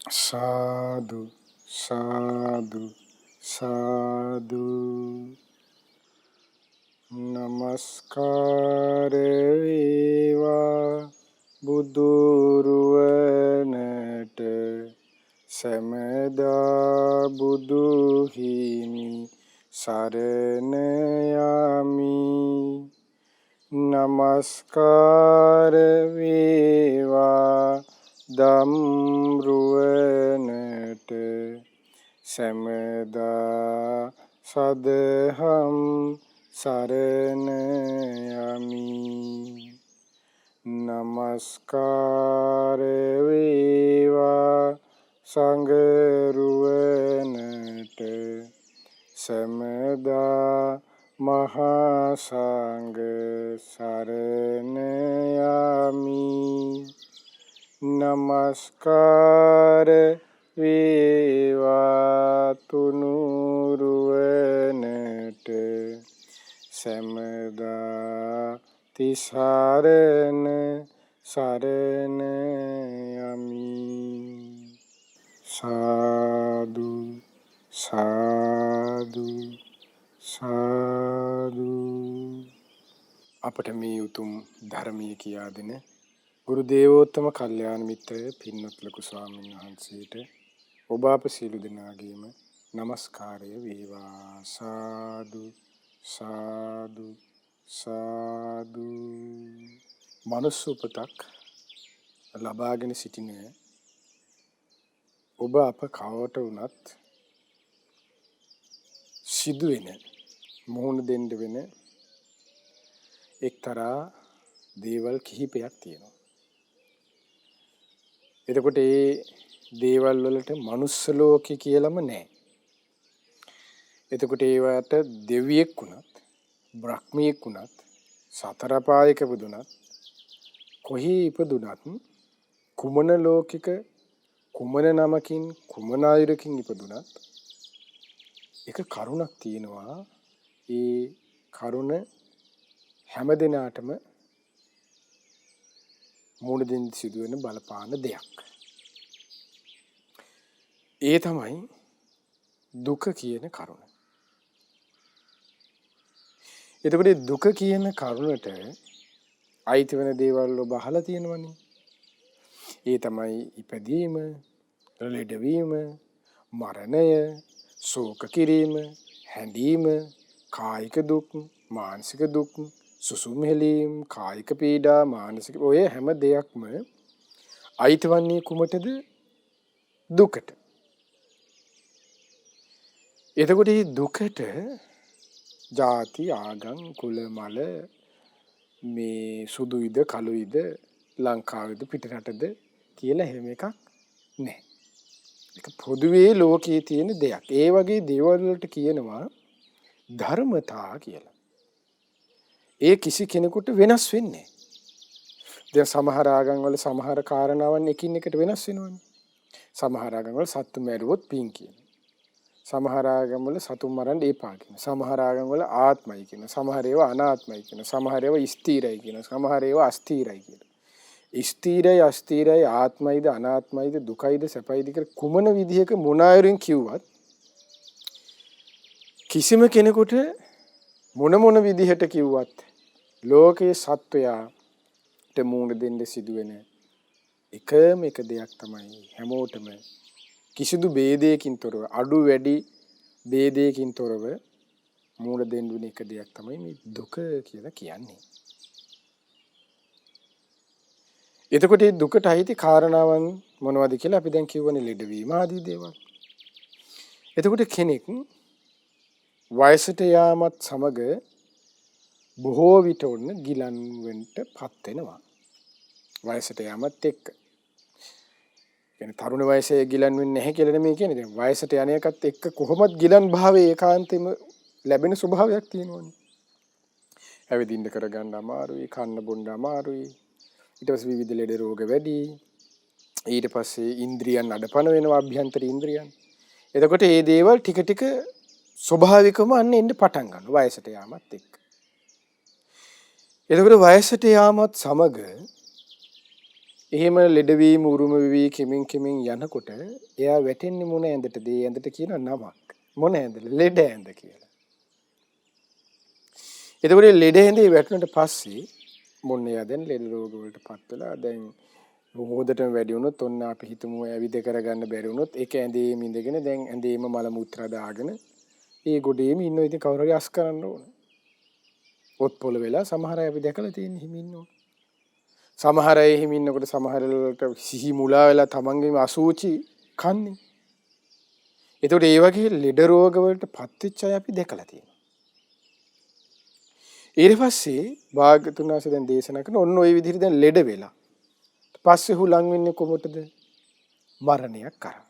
साधु साधु साधु नमस्कार वේවා බුදුරුවනට සැමදා බුදු හිමි සරණ යමි නමස්කාර වේවා දම්රුවනට සැමදා සදහම් සරණ යමි නමස්කාර වේවා සංඝරුවනට සැමදා මහා සංඝ සරණ යමි නමස්කාර වේවා තුනුරුවනට සැමදා තිසරණ සරණ යමි සාදු සාදු සාදු අපට මේ උතුම් ධර්මයේ කියා දෙන ගුරු දේවෝත්තම කල්යාණ මිත්‍රය පින්වත් ලොකු ස්වාමීන් වහන්සේට ඔබ අප සියලු දෙනාගේම নমස්කාරය වේවා සාදු සාදු සාදු මනුස්ස උපතක් ලබාගෙන සිටින ඔබ අප කවට වුණත් සිදුවෙන මුහුණ දෙන්න වෙන එක්තරා දේවල් කිහිපයක් තියෙනවා. එතකොට මේ දේවල් වලට මනුස්ස ලෝකේ කියලාම නැහැ. එතකොට ඒවට දෙවියෙක් වුණත්, බ්‍රහ්මියෙක් වුණත්, සතර පායක ඉපදුණත්, කොහි ඉපදුණත්, කුමන ලෝකික, කුමන නමකින්, කුමන ආයුරකින් ඉපදුණත් එක කරුණක් තියෙනවා. ඒ කරුණ හැම දිනාටම මුණ දෙන්න සිදුවෙන බලපාන දෙයක්. ඒ තමයි දුක කියන කරුණ. එතකොට දුක කියන කරුණට අයිති වෙන දේවල් ඔබ අහලා තියෙනවනේ. ඒ තමයි ඉපදීම, ලෙඩවීම, මරණය, ශෝක කිරීම, හැඬීම, කායික දුක්, මානසික දුක්, සුසුම් හැලීම්, කායික පීඩා, මානසික ඔය හැම දෙයක්ම අයිතිවන්නේ කුමටද? දුකට. එතකොට මේ දුකට ಜಾති, ආගම්, කුල, මල, මේ සුදුයිද, කළුයිද, ලංකාවේද, පිටරටද කියලා හැම එකක් නැහැ. ඒක පොදුවේ ලෝකයේ තියෙන දෙයක්. ඒ වගේ දේවල් වලට කියනවා ධර්මතා කියලා. ඒ කිසි කෙනෙකුට වෙනස් වෙන්නේ. දැන් සමහර ආගම් වල සමහර කාරණාවන් එකින් එකට වෙනස් වෙනවනේ. සමහර ආගම් වල සත්තු මැරුවොත් පින් කියනවා. සමහර ආගම් වල සතුන් මරන්න එපා කියනවා. සමහර ආගම් වල ආත්මයි කියනවා. සමහර ඒවා අනාත්මයි කියනවා. සමහර ඒවා ස්ථිරයි කියනවා. සමහර ඒවා අස්ථිරයි කියනවා. ස්ථිරයි අස්ථිරයි ආත්මයිද අනාත්මයිද දුකයිද සැපයිද කියලා කුමන විදිහක මොන ආයුරින් කිව්වත් කිසිම කෙනෙකුට මොන විදිහට කිව්වත් ලෝකයේ සත්වයාට මුණ දෙන්න සිදුවෙන එකම එක දෙයක් තමයි හැමෝටම කිසිදු ભેදයකින් තොරව අඩු වැඩි ભેදයකින් තොරව මුණ දෙන්න වෙන එක දෙයක් තමයි මේ දුක කියලා කියන්නේ. එතකොට මේ දුකට අයිති කාරණාවන් මොනවද කියලා අපි දැන් කියවනේ ලෙඩවීම ආදී දේවල්. එතකොට කෙනෙක් වයසට යාමත් සමග බොහෝ විට ඔන්න ගිලන් වෙන්නපත් වෙනවා. වයසට යාමත් එක්ක. කියන්නේ තරුණ වයසේ ගිලන් වෙන්නේ නැහැ කියලා නෙමෙයි කියන්නේ. දැන් වයසට යන එකත් එක්ක කොහොමද ගිලන් භාවයේ ඒකාන්තෙම ලැබෙන ස්වභාවයක් තියෙනවනේ. ඇවිදින්න කරගන්න අමාරුයි, කන්න බොන්න අමාරුයි. ඊට පස්සේ විවිධ ලෙඩ රෝග වැඩි. ඊට පස්සේ ඉන්ද්‍රියන් අඩපණ වෙනවා, අභ්‍යන්තර ඉන්ද්‍රියන්. එතකොට මේ දේවල් ටික ටික ස්වභාවිකවම අන්න එන්න පටන් ගන්නවා වයසට යාමත් එක්ක. එතකොට වයසට යාමත් සමග එහෙම ලෙඩවීම උරුම වෙවි කිමින් කිමින් යනකොට එයා වැටෙන්නේ මොන ඇඳටද? ඒ ඇඳට කියන නමක්. මොන ඇඳද? ලෙඩ ඇඳ කියලා. එතකොට ලෙඩ ඇඳේ වැටුණට පස්සේ මොන්න එයා දැන් ලෙඩ රෝග වලටපත් වෙලා දැන් මොහොතටම වැඩි වුණොත් ඔන්න අපි හිතමු ඇවිද කරගන්න බැරි වුණොත් ඒක ඇඳේම ඉඳගෙන දැන් ඇඳේම මල මුත්‍රා දාගෙන ඒ ගොඩේම ඉන්න ඉතින් කවුරු හරි අස් කරන්න ඕන. පොත් පොළ වෙලා සමහර අය අපි දැකලා තියෙන හිමින් ඉන්නවා. සමහර අය හිමින් ඉන්නකොට සමහර වලට සිහි මුලා වෙලා තමන්ගේම අසුචි කන්නේ. ඒතකොට ඒ වගේ ලෙඩ රෝග වලට පත්වෙච්ච අය අපි දැකලා තියෙනවා. ඊට පස්සේ භාග්‍යතුන් වහන්සේ දැන් දේශනා කරන ඔන්න ඔය විදිහට දැන් ලෙඩ වෙලා. පස්සේ හුලං වෙන්නේ කොමටද? මරණයක් කරා.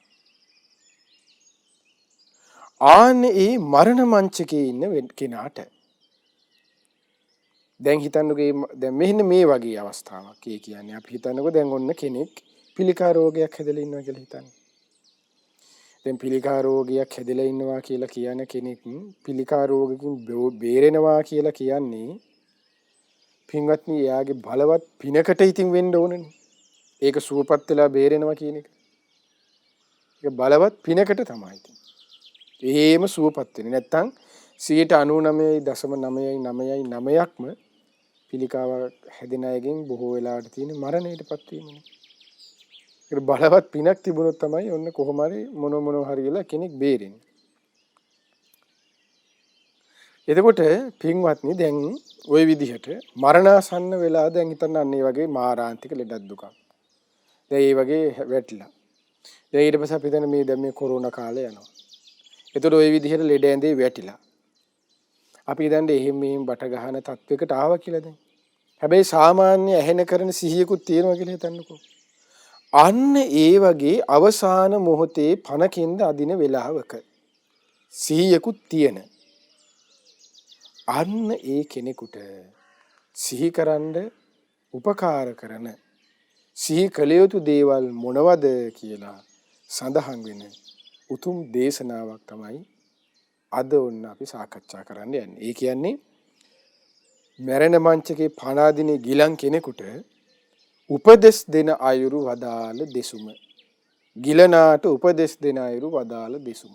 ආන්නේ ඒ මරණ මංචකේ ඉන්න කෙනාට දැන් හිතන්නකෝ දැන් මෙන්න මේ වගේ අවස්ථාවක්. ඒ කියන්නේ අපි හිතන්නකෝ දැන් ඔන්න කෙනෙක් පිළිකා රෝගයක් හැදලා ඉන්නවා කියලා හිතන්න. දැන් පිළිකා රෝගයක් හැදලා ඉන්නවා කියලා කියන කෙනෙක් පිළිකා රෝගකින් බේරෙනවා කියලා කියන්නේ පින්වත්නි එයාගේ බලවත් පිනකට ඉතින් වෙන්න ඕනනේ. ඒක සුවපත් වෙලා බේරෙනවා කියන එක. ඒක බලවත් පිනකට තමයි ඉතින්. එහෙම සුවපත් වෙන්නේ නැත්නම් 99.999%ක්ම පිළිකාව හැදෙන අයගෙන් බොහෝ වෙලාවට තියෙන මරණයටපත් වීමනේ. ඒක බලවත් පිනක් තිබුණොත් තමයි ඔන්න කොහොම හරි මොන හරි වෙලා කෙනෙක් බේරෙන්නේ. එතකොට පින්වත්නි දැන් ওই විදිහට මරණාසන්න වෙලා දැන් හිතන්න අන්න ඒ වගේ මාරාන්තික ලෙඩක් දුකක්. දැන් ඒ වගේ වැටිලා. දැන් ඊට පස්සේ අපි දැන් මේ කොරෝනා කාලේ යනවා. එතකොට ওই විදිහට ලෙඩ ඇඳේ වැටිලා. අපි දැන් එහෙම මෙහෙම බට ගහන තත්වයකට ආවා කියලා දැන්. හැබැයි සාමාන්‍ය ඇහෙන කරන සිහියකුත් තියෙනවා කියලා හිතන්නකෝ. අන්න ඒ වගේ අවසාන මොහොතේ පණකින්ද අදින වෙලාවක සිහියකුත් තියෙන. අන්න ඒ කෙනෙකුට සිහිකරන්න උපකාර කරන සිහි කළ යුතු දේවල් මොනවද කියලා සඳහන් වෙන උතුම් දේශනාවක් තමයි අද ඔන්න අපි සාකච්ඡා කරන්න යන්නේ. ඒ කියන්නේ මරණ මංචකේ පනාදිනේ ගිලන් කෙනෙකුට උපදෙස් දෙන අයුරු වදාළ දෙසුම. ගිලනාට උපදෙස් දෙන අයුරු වදාළ දෙසුම.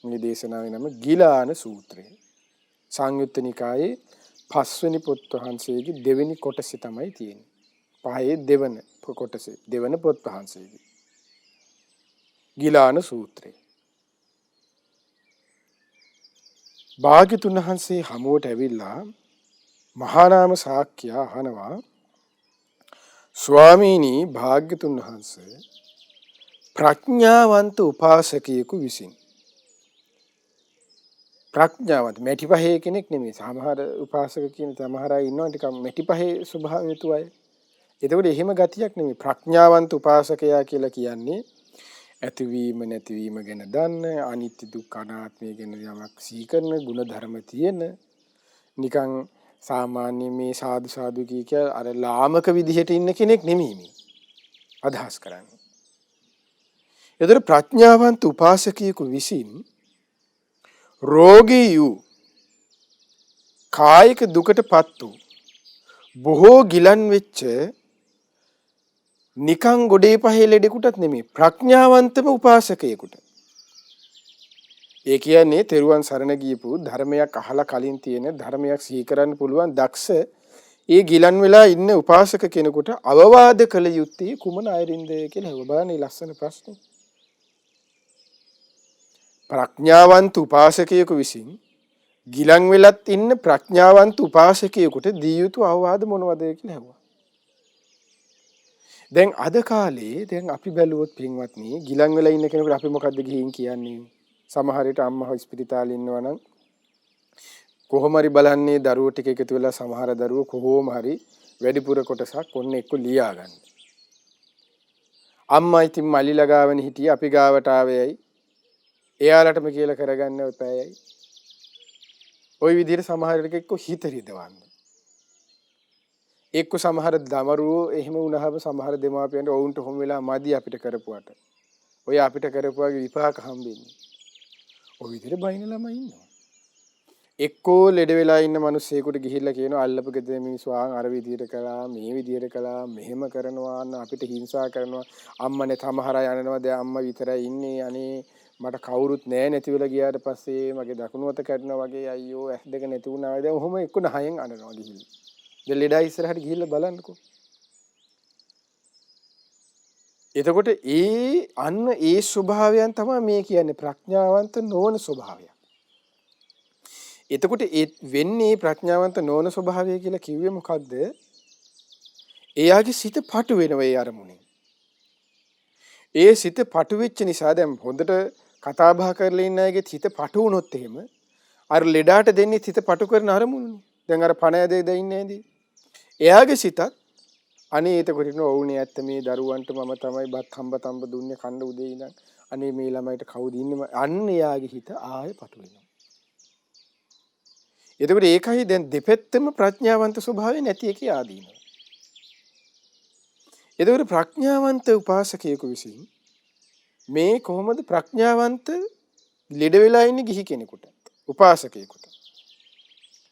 මේ දේශනාවේ නම ගිලාන සූත්‍රය. සංයුත්ත නිකායේ 5 වෙනි පොත් වහන්සේගේ 2 වෙනි කොටසේ තමයි තියෙන්නේ. 5 දෙවන කොටසේ දෙවන පොත් වහන්සේගේ ගිලාන සූත්‍රය. භාග්‍යතුන් වහන්සේ හමුවට ඇවිල්ලා මහා නාම ශාක්‍ය අහනවා ස්වාමීනි භාග්‍යතුන් වහන්සේ ප්‍රඥාවන්ත උපාසකයෙකු විසින් ප්‍රඥාවන්ත මෙටි පහේ කෙනෙක් නෙමෙයි සමහර උපාසක කියන සමහර අය ඉන්නවා ටිකක් මෙටි පහේ ස්වභාවය යුතු අය. එතකොට එහෙම ගතියක් නෙමෙයි ප්‍රඥාවන්ත උපාසකයා කියලා කියන්නේ ඇතිවීම නැතිවීම ගැන දන්න අනිත්‍ය දුක්ඛ අනාත්මය ගැන යමක් සිහි කරන ගුණ ධර්ම තියෙන නිකන් සාමාන්‍ය මේ සාදු සාදු කිය අර ලාමක විදිහට ඉන්න කෙනෙක් නෙමෙයි මේ අදහස් කරන්නේ. ඒතර ප්‍රඥාවන්ත උපාසකයෙකු විසින් රෝගී වූ කායික දුකටපත් වූ බොහෝ ගිලන් වෙච්ච නිකං ගොඩේ පහේ ලෙඩෙකුටත් නෙමෙයි ප්‍රඥාවන්තම උපාසකයෙකුට. ඒ කියන්නේ තෙරුවන් සරණ ගියපු ධර්මයක් අහලා කලින් තියෙන ධර්මයක් සිහි කරන්න පුළුවන් දක්ෂ ඒ ගිලන් වෙලා ඉන්න උපාසක කෙනෙකුට අවවාද කළ යුත්තේ කුමන අයරින්ද කියලා හව බලන්නේ ලස්සන ප්‍රශ්නේ. ප්‍රඥාවන්ත උපාසකයෙකු විසින් ගිලන් වෙලත් ඉන්න ප්‍රඥාවන්ත උපාසකයෙකුට දී යුතු අවවාද මොනවද කියලා හවුවා. දැන් අද කාලේ දැන් අපි බැලුවොත් පින්වත්නි ගිලන් වෙලා ඉන්න කෙනෙකුට අපි මොකද්ද ගිහින් කියන්නේ? සමහර විට අම්මා හොස්පිටාලේ ඉන්නවා නම් කොහොම හරි බලන්නේ දරුවෝ ටික එකතු වෙලා සමහර දරුවෝ කොහොම හරි වැඩිපුර කොටසක් ඔන්න එක්ක ලියා ගන්න. අම්මා ඉතින් මලි ලගාවන හිටියේ අපි ගාවට ආවේයි. එයාලටම කියලා කරගන්න ඔපෑයයි. ওই විදිහට සමහර විට එක්ක හිත රිදවන්න. එක්ක සමහර දමරුවෝ එහෙම වුණාම සමහර දෙමාපියන්ට ඔවුන්ට හොම් වෙලා මදි අපිට කරපුවට. ඔය අපිට කරපුවාගේ විපාක හම්බෙන්නේ. ওই විදිහට බයින ළමයි ඉන්නවා. එක්කෝ ලෙඩ වෙලා ඉන්න මිනිස්සෙකුට ගිහිල්ලා කියනවා අල්ලපු ගෙදර මිනිස්සු අර විදියට කළා මේ විදියට කළා මෙහෙම කරනවා අපිට හිංසා කරනවා අම්මනේ සමහර අය යනවා දැන් අම්මා විතරයි ඉන්නේ අනේ මට කවුරුත් නැහැ නැති වෙලා ගියාට පස්සේ මගේ දකුණු අත කැඩුනා වගේ අයියෝ ඇස් දෙක නැති වුණා දැන් ඔහොම එක්ක නහයෙන් අඬනවා ගිහිල්ලා දැන් ලෙඩා ඉස්සරහට ගිහිල්ලා බලන්නකෝ එතකොට අන්න ඒ ස්වභාවයන් තමයි මේ කියන්නේ ප්‍රඥාවන්ත නොවන ස්වභාවය එතකොට ඒ වෙන්නේ ප්‍රඥාවන්ත නොවන ස්වභාවය කියලා කිව්වේ මොකද්ද? එයාගේ සිත පටු වෙනවා ඒ අරමුණේ. ඒ සිත පටු වෙච්ච නිසා දැන් හොඳට කතා බහ කරලා ඉන්න අයගේ සිත පටු වුණොත් එහෙම අර ලෙඩාට දෙන්නේ සිත පටු කරන අරමුණනේ. දැන් අර පණ ඇදේ ඉන්නේ නැදී. එයාගේ සිතත් අනේ එතකොට නෝ වුණේ ඇත්ත මේ දරුවන්ට මම තමයි බත් හම්බ දුන්නේ කන්න උදේ ඉඳන්. අනේ මේ ළමයිට කවුද ඉන්නේ? අන්න එයාගේ හිත ආයෙ පටු වෙනවා. එතකොට ඒකයි දැන් දෙපැත්තම ප්‍රඥාවන්ත ස්වභාවය නැති එකේ ආදීනව. එතකොට ප්‍රඥාවන්ත උපාසකයෙකු විසින් මේ කොහොමද ප්‍රඥාවන්ත ලෙඩ වෙලා ඉන්නේ ගිහි කෙනෙකුට උපාසකයෙකුට.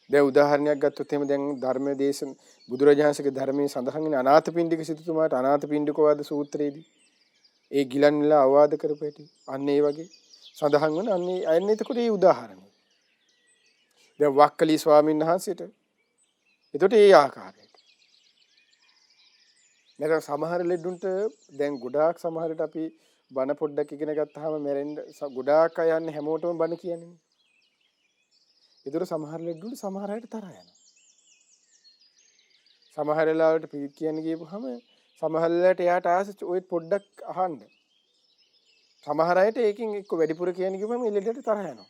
දැන් උදාහරණයක් ගත්තොත් එහෙම දැන් ධර්මයේ දේශන බුදුරජාණන්සේගේ ධර්මයේ සඳහන් වෙන අනාථපිණ්ඩික සිටුතුමාට අනාථපිණ්ඩිකවාද සූත්‍රයේදී ඒ ගිලන්විලා අවවාද කරපු හැටි අන්න ඒ වගේ සඳහන් වෙන අන්න එතකොට ඒ උදාහරණය. දැන් වක්කලි ස්වාමීන් වහන්සේට එතකොට ඒ ආකාරයට නැත්නම් සමහර ලෙඩුන්ට දැන් ගොඩාක් සමහරට අපි බණ පොඩ්ඩක් ඉගෙන ගත්තාම මැරෙන්න ගොඩාක් අය යන්නේ හැමෝටම බණ කියන්නේ. ඒතර සමහර ලෙඩුන්ට සමහර අයට තරහ යනවා. සමහර වෙලාවට පිළිත් කියන්න ගියපුවාම සමහර වෙලාවට එයාට ආස ඔය පොඩ්ඩක් අහන්න. සමහර අයට ඒකෙන් එක්ක වැඩිපුර කියන්න ගියපුවාම ඒ ලෙඩට තරහ යනවා.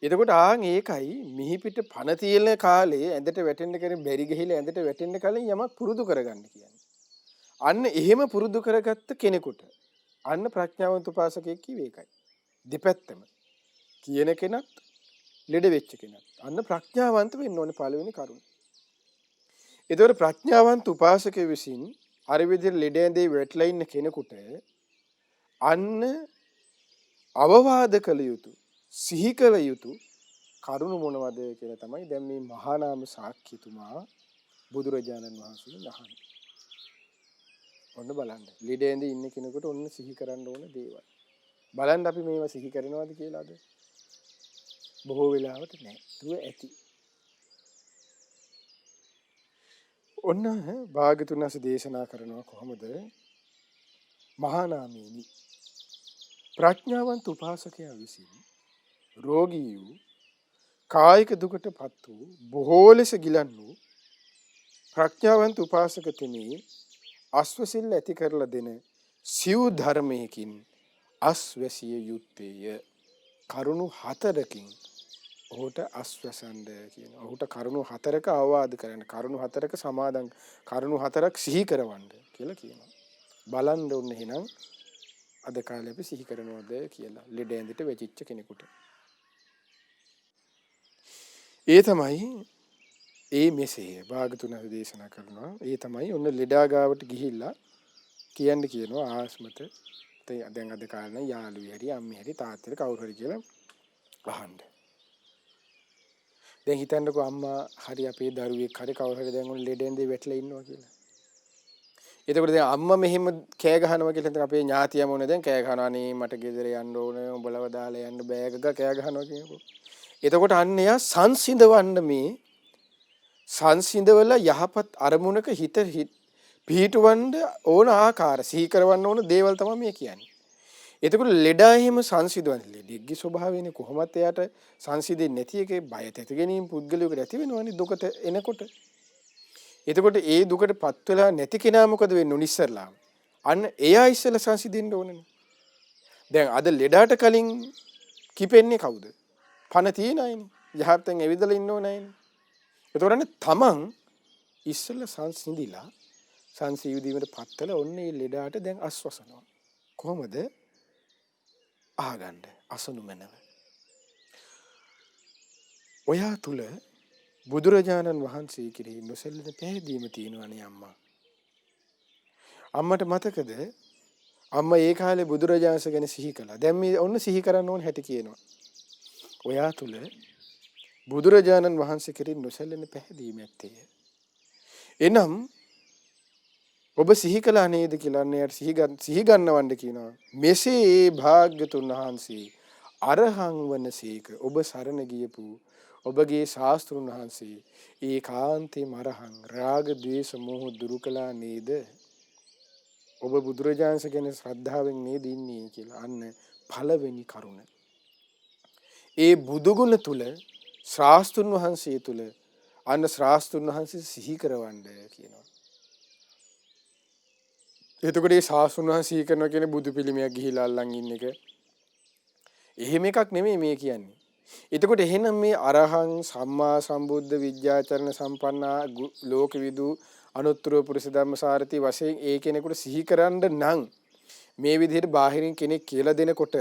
එතකොට ඒකයි මිහි පිට පණ තියෙන කාලේ ඇඳට වැටෙන්න කෙනෙක් බැරි ගිහිලා ඇඳට වැටෙන්න කලින් යමක් පුරුදු කරගන්න කියන්නේ. අන්න එහෙම පුරුදු කරගත්ත කෙනෙකුට අන්න ප්‍රඥාවන්ත උපාසකයෙක් කිව්වේ ඒකයි. දෙපැත්තම කියන කෙනත් ලෙඩ වෙච්ච කෙනත් අන්න ප්‍රඥාවන්ත වෙන්න ඕනේ පළවෙනි කරුණ. ඒතකොට ප්‍රඥාවන්ත උපාසකයෙ විසින් අර විදිහට ලෙඩ ඇඳේ වැටලා ඉන්න කෙනෙකුට අන්න අවවාද කළ යුතු සිහි කළ යුතු කරුණ මොනවද කියලා තමයි දැන් මේ මහා නාම සාක්‍යතුමා බුදුරජාණන් වහන්සේගෙන් අහන්නේ. ඔන්න බලන්න. ලෙඩ ඇඳේ ඉන්න කෙනෙකුට ඔන්න සිහි කරන්න ඕන දේවල්. බලන්න අපි මේවා සිහි කරනවද කියලාද? බොහෝ වෙලාවට නෑ. දුව ඇති. ඔන්න භාග්‍යතුන් වහන්සේ දේශනා කරනවා කොහොමද? මහා නාමයේනි ප්‍රඥාවන්ත උපාසකයා විසින් රෝගී වූ කායික දුකටපත් වූ බොහෝ ලෙස ගිලන් වූ ප්‍රඥාවන්ත උපාසක තෙමේ අස්වැසිල්ල ඇති කරලා දෙන සිව් ධර්මයකින් අස්වැසිය යුත්තේය. කරුණු 4කින් ඔහුට අස්වැසන්ඩ කියන. ඔහුට කරුණු 4ක අවවාද කරන්න. කරුණු 4ක සමාදන් කරුණු 4ක් සිහි කරවන්න කියලා කියනවා. බලන්න ඕනේ එහෙනම් අද කාලේ අපි සිහි කරනවද කියලා ලෙඩ ඇඳට වෙචිච්ච කෙනෙකුට. ඒ තමයි මෙසේ භාගතුන් දේශනා කරනවා. ඒ තමයි ඔන්න ලෙඩා ගාවට ගිහිල්ලා කියනවා ආස්මත දැන් අද කාලේ යාළුවෝ හරි අම්මේ හරි තාත්තට කවුරු හරි කියලා අහන්න. දැන් හිතන්නකෝ අම්මා හරි අපේ දරුවෙක් හරි කවුරු හරි දැන් ඔන්න ලෙඩ ඇඳේ වැටලා ඉන්නවා කියලා. එතකොට දැන් අම්මා මෙහෙම කෑ ගහනවා කියලා හිතන අපේ ඥාතියම ඕනේ දැන් කෑ ගහනවා නේ මට ගෙදර යන්න ඕනේ උඹලව දාලා යන්න බෑග කෑ ගහනවා කියනකො. එතකොට අන්න එයා සංසිඳවල යහපත් අරමුණක හිත පිහිටවන්න ඕන ආකාර සිහි කරවන්න ඕන දේවල් තමයි මේ කියන්නේ. එතකොට ලෙඩා එහෙම සංසිඳවන්නේ ලෙඩෙක්ගේ ස්වභාවයනේ කොහොමත් එයාට සංසිඳෙන්නේ නැති එකේ බය තැති ගැනීම පුද්ගලයෙකුට ඇති වෙනවනේ දුකට එනකොට. එතකොට ඒ දුකටපත් වෙලා නැති කෙනා මොකද වෙන්නේ උනිස්සරලා? අන්න එයා ඉස්සෙල්ලා සංසිඳෙන්න ඕනනේ. දැන් අද ලෙඩාට කලින් කිපෙන්නේ කවුද? පණ තියෙන අයනේ. යහපතෙන් ඇවිදලා ඉන්න ඕන අයනේ. එතකොටනේ තමන් ඉස්සෙල්ලා සංසිඳිලා සංසිඳීමට පත්තල ඔන්න මේ ලෙඩාට දැන් අස්වසනවා. කොහොමද? අහගන්න අසනු මැනව. ඔයා තුල බුදුරජාණන් වහන්සේ කෙරෙහි නොසැලෙන පැහැදීම තියෙනවනේ අම්මා. අම්මට මතකද? අම්මා ඒ කාලේ බුදුරජාණන්සේ ගැන සිහි කළා. දැන් මේ ඔන්න සිහි කරන්න ඕන හැටි කියනවා. ඔයා තුල බුදුරජාණන් වහන්සේ කෙරෙහි නොසැලෙන පැහැදීම ඇත්තේ. එනම් ඔබ සිහි කළා නේද කියලා අන්නයට සිහි ගන්නවන්න කියනවා. මෙසේ ඒ භාග්‍යතුන් වහන්සේ අරහං වනසේක. ඔබ සරණ ගියපු ඔබගේ ශාස්ත්‍රුන් වහන්සේ ඒකාන්තේම අරහං රාග ద్వේෂ මෝහ දුරු කළා නේද? ඔබ බුදුරජාණන් ගැන ශ්‍රද්ධාවෙන් නේද ඉන්නේ කියලා අන්න පළවෙනි කරුණ. ඒ බුදුගුණ තුල ශාස්ත්‍රුන් වහන්සේ තුල අන්න ශාස්ත්‍රුන් වහන්සේ සිහි කරවන්න කියනවා. එතකොට මේ ශාස්ත්‍රුන් වහන්සේ සිහි කරනවා කියන්නේ බුදු පිළිමයක් ගිහිලා අල්ලන් ඉන්න එක. එහෙම එකක් නෙමෙයි මේ කියන්නේ. එතකොට එහෙනම් මේ අරහං සම්මා සම්බුද්ධ විද්‍යාචරණ සම්පන්නා ලෝකවිදු අනුත්තර පුරුෂ ධම්මසාරති වශයෙන් ඒ කෙනෙකුට සිහි කරන්න නම් මේ විදිහට බාහිරින් කෙනෙක් කියලා දෙනකොට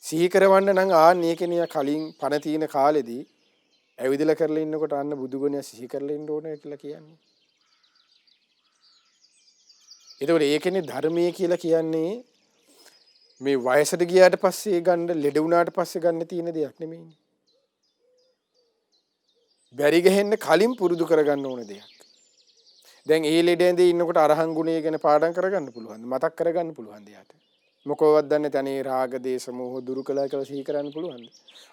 සිහි කරවන්න නම් ආන්නේ කෙනියා කලින් පණ තියෙන කාලෙදී ඇවිදලා කරලා ඉන්නකොට අන්න බුදුගුණය සිහි කරලා ඉන්න ඕනේ කියලා කියන්නේ. එතකොට ඒ කියන්නේ ධර්මයේ කියලා කියන්නේ මේ වයසට ගියාට පස්සේ ගන්න ලෙඩ වුණාට පස්සේ ගන්න තියෙන දෙයක් නෙමෙයිනේ. බැරි ගහෙන්න කලින් පුරුදු කරගන්න ඕන දෙයක්. දැන් ඒ ලෙඩ ඇඳේ ඉන්නකොට අරහන් ගුණය ගැන පාඩම් කරගන්න පුළුවන්ද? මතක් කරගන්න පුළුවන්ද යාට? මොකවත් දන්නේ තනේ රාග දේශ මොහ දුරු කළා කියලා සිහි කරන්න පුළුවන්ද?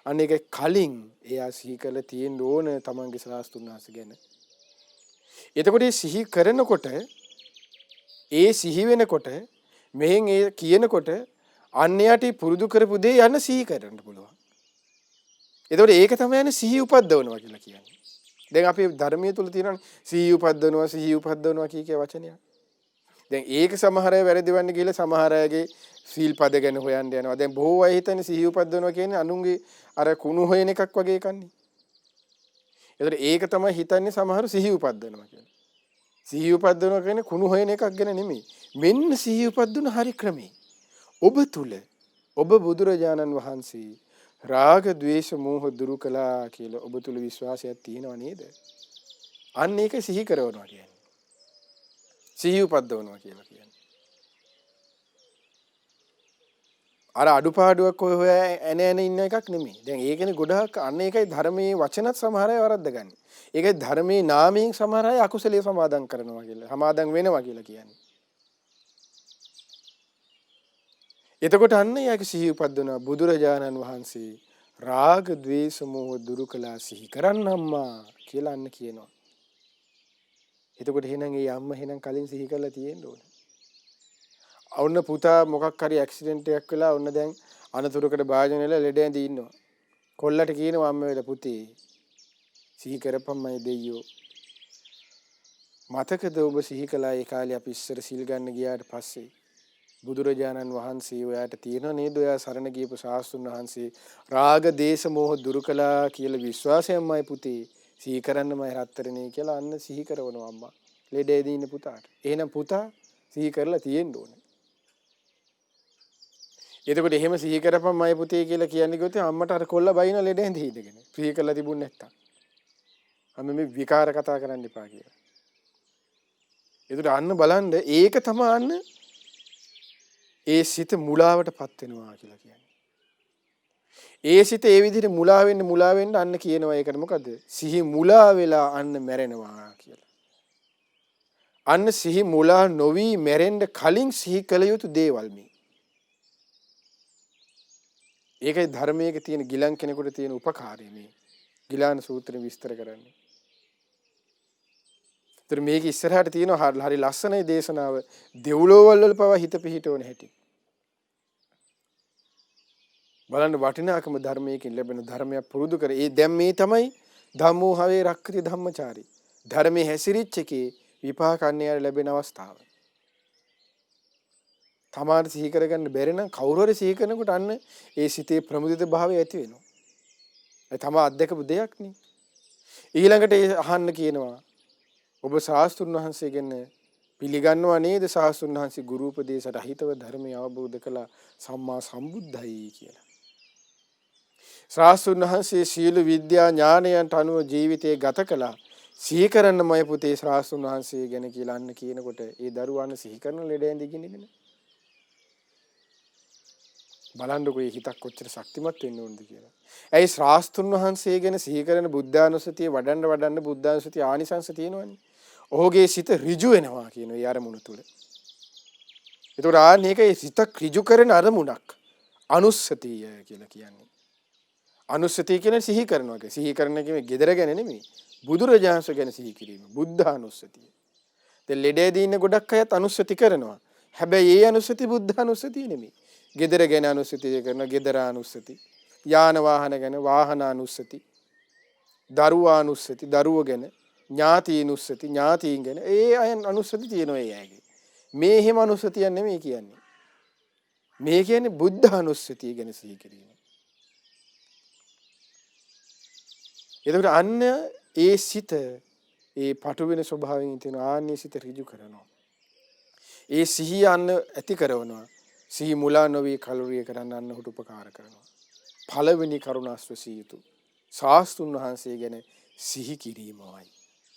අන්න ඒක කලින් එයා සිහි කරලා තියෙන්න ඕන තමන්ගේ ශාස්ත්‍රුන් වහන්සේ ගැන. එතකොට ඒ සිහි කරනකොට ඒ සිහි වෙනකොට මෙහෙන් ඒ කියනකොට අන්‍යයට පුරුදු කරපු දේ යන සිහි කරන්න පුළුවන්. එතකොට ඒක තමයි යන සිහි උපද්දවනවා කියලා කියන්නේ. දැන් අපි ධර්මයේ තුල තියෙනවානේ සිහි උපද්දවනවා කිය වචනයක්. දැන් ඒක සමහර අය වැරදිවන්න ගිහලා සමහර අයගේ සීල් පද ගැන හොයන්න යනවා. දැන් බොහෝ අය හිතන්නේ සිහි උපද්දවනවා කියන්නේ අනුන්ගේ අර කුණු හොයන එකක් වගේ කන්නේ. එතකොට ඒක තමයි හිතන්නේ සමහර සිහි උපද්දවනවා කියලා. සිහි උපද්දවනවා කියන්නේ කුණු හොයන එකක් ගැන නෙමෙයි. මෙන්න සිහි උපද්දවන හරි ක්‍රමේ. ඔබ තුල ඔබ බුදුරජාණන් වහන්සේ රාග ద్వේෂ මෝහ දුරු කළා කියලා ඔබ තුල විශ්වාසයක් තියෙනව නේද? අන්න ඒක සිහි කරනවා කියන්නේ. සිහි උපද්දවනවා කියලා කියන්නේ. අර අඩුපාඩුවක් හොය එන ඉන්න එකක් නෙමෙයි. දැන් ඒකනේ ගොඩාක් අන්න ඒකයි ධර්මයේ වචනත් සමහර අය වරද්දගන්නේ. ඒකයි ධර්මයේ නාමයෙන් සමහර අය අකුසලයේ සමාදන් කරනවා කියලා. සමාදන් වෙනවා කියලා කියන්නේ. එතකොට අන්න යාගේ සිහි උපද්දවනවා බුදුරජාණන් වහන්සේ රාග ద్వේෂ මෝහ දුරු කළා සිහි කරන්නම්මා කියලා අන්න කියනවා. එතකොට එහෙනම් ඒ අම්මා එහෙනම් කලින් සිහි කරලා තියෙන්න ඕනේ. ඔන්න පුතා මොකක් හරි ඇක්සිඩන්ට් එකක් වෙලා ඔන්න දැන් අනතුරකට භාජනය වෙලා ලෙඩ ඇඳී ඉන්නවා. කොල්ලට කියනවා අම්ම වෙලා පුතේ සිහි කරපම්මයි දෙයියෝ. මතකද ඔබ සිහි කළා ඒ කාලේ අපි ඉස්සර සිල් ගන්න ගියාට පස්සේ බුදුරජාණන් වහන්සේ ඔයාට තියෙන නේද ඔයා සරණ ගියපු ශාස්ත්‍රුන් වහන්සේ රාග දේශ මොහ දුරු කළා කියලා විශ්වාසයෙන්මයි පුතේ සිහි කරන්නමයි රත්තරනේ කියලා අන්න සිහි කරනවා අම්මා ලෙඩේදී ඉන්න පුතාට. එහෙනම් පුතා සිහි කරලා තියෙන්න ඕනේ. එතකොට එහෙම සිහි කරපම්මයි පුතේ කියලා කියන්නේ කිව්වොත් අම්මට අර කොල්ල බයින ලෙඩ ඇඳී ඉඳගෙන සිහි කරලා තිබුණ නැත්තම් අම්ම මේ විකාර කතා කරන්න එපා කියලා. එතකොට අන්න බලන්න ඒක තමයි අන්න ඒ සිත මුලාවටපත් වෙනවා කියලා කියන්නේ. ඒ සිත ඒ විදිහට මුලා වෙන්න අන්න කියනවා ඒකට මොකද? සිහි මුලා වෙලා අන්න මැරෙනවා කියලා. අන්න සිහි මුලා නොවි මැරෙන්න කලින් සිහි කළ යුතු දේවල් මේ. ඒකයි ධර්මයේ තියෙන ගිලන් කෙනෙකුට තියෙන උපකාරය මේ. ගිලාන සූත්‍රය විස්තර කරන්නේ. ඒතර මේක ඉස්සරහට තියෙනවා හරි ලස්සනයි දේශනාව. දෙව්ලොවල් වල පවා හිත පිහිටවන හැටි. බලන්න වටිනාකම ධර්මයකින් ලැබෙන ධර්මයක් පුරුදු කර. ඒ දැන් මේ තමයි ධම්මෝ හවේ රක්ඛති ධම්මචාරී. ධර්මයේ හැසිරිච්ච එකේ විපාක අන්‍යයන්ට ලැබෙන අවස්ථාව. තමාට සිහි කරගන්න බැරි නම් කවුරු හරි සිහි කරනකොට අන්න ඒ සිතේ ප්‍රමුදිත භාවය ඇති වෙනවා. ඒ තමා අත්දකපු දෙයක් නේ. ඊළඟට අහන්න කියනවා ඔබ ශාස්ත්‍රුන් වහන්සේ ගැන පිළිගන්නවා නේද? ශාස්ත්‍රුන් වහන්සේ ගුරු උපදේශ රහිතව ධර්මය අවබෝධ කළ සම්මා සම්බුද්ධයි කියලා. ශාස්ත්‍රුන් වහන්සේ සීල විද්‍යා ඥානයන්ට අනුව ජීවිතය ගත කළා. සිහි කරන්නමයි පුතේ ශාස්ත්‍රුන් වහන්සේ ගැන කියලා අන්න කියනකොට ඒ දරුවාන සිහි කරන ලෙඩ ඇඳගෙන ඉන්නේ. බලන්නකො මේ හිතක් කොච්චර ශක්තිමත් වෙන්න ඕනද කියලා. ඇයි ශාස්ත්‍රුන් වහන්සේ ගැන සිහි කරන බුද්ධානුස්සතිය වඩන්න බුද්ධානුස්සතිය ආනිසංස තියෙනවනේ. ඔහුගේ සිත ඍජු වෙනවා කියන ඒ අරමුණ තුල. ඒතකොට මේකේ සිත ඍජු කරන අරමුණක් අනුස්සතිය කියලා කියන්නේ. අනුස්සතිය කියන්නේ සිහි කරනවා කියන්නේ. සිහි කරන කියන්නේ gedara ගැන නෙමෙයි. බුදුරජාණන් වහන්සේ ගැන සිහි කිරීම. බුද්ධානුස්සතිය. දැන් ලෙඩේදී ඉන්න ගොඩක් අයත් අනුස්සති කරනවා. හැබැයි ඒ අනුස්සති බුද්ධානුස්සතිය නෙමෙයි. gedara ගැන අනුස්සතිය කරනවා. gedara අනුස්සති. යාන වාහන ගැන වාහන අනුස්සති. දරුවා අනුස්සති. දරුව ගැන ඥාතීනුස්සති. ඥාතීන් ගැන ඒ අය අනුස්සති තියෙනවා ඒ අයගේ. මේ එහෙම අනුස්සතියක් නෙමෙයි කියන්නේ. මේ කියන්නේ බුද්ධානුස්සතිය ගැන සිහි කිරීම. එතකොට අන්න ඒ සිත ඒ පටු වෙන ස්වභාවයෙන් තියෙන ආන්නේ සිත ඍජු කරනවා. ඒ සිහිය අන්න ඇති කරනවා. සිහි මුලා නොවි කලුරිය කරන්න අන්න උට උපකාර කරනවා. පළවෙනි කරුණාස්ව සියුතු ශාස්ත්‍රුන් වහන්සේ ගැන සිහි කිරීමයි.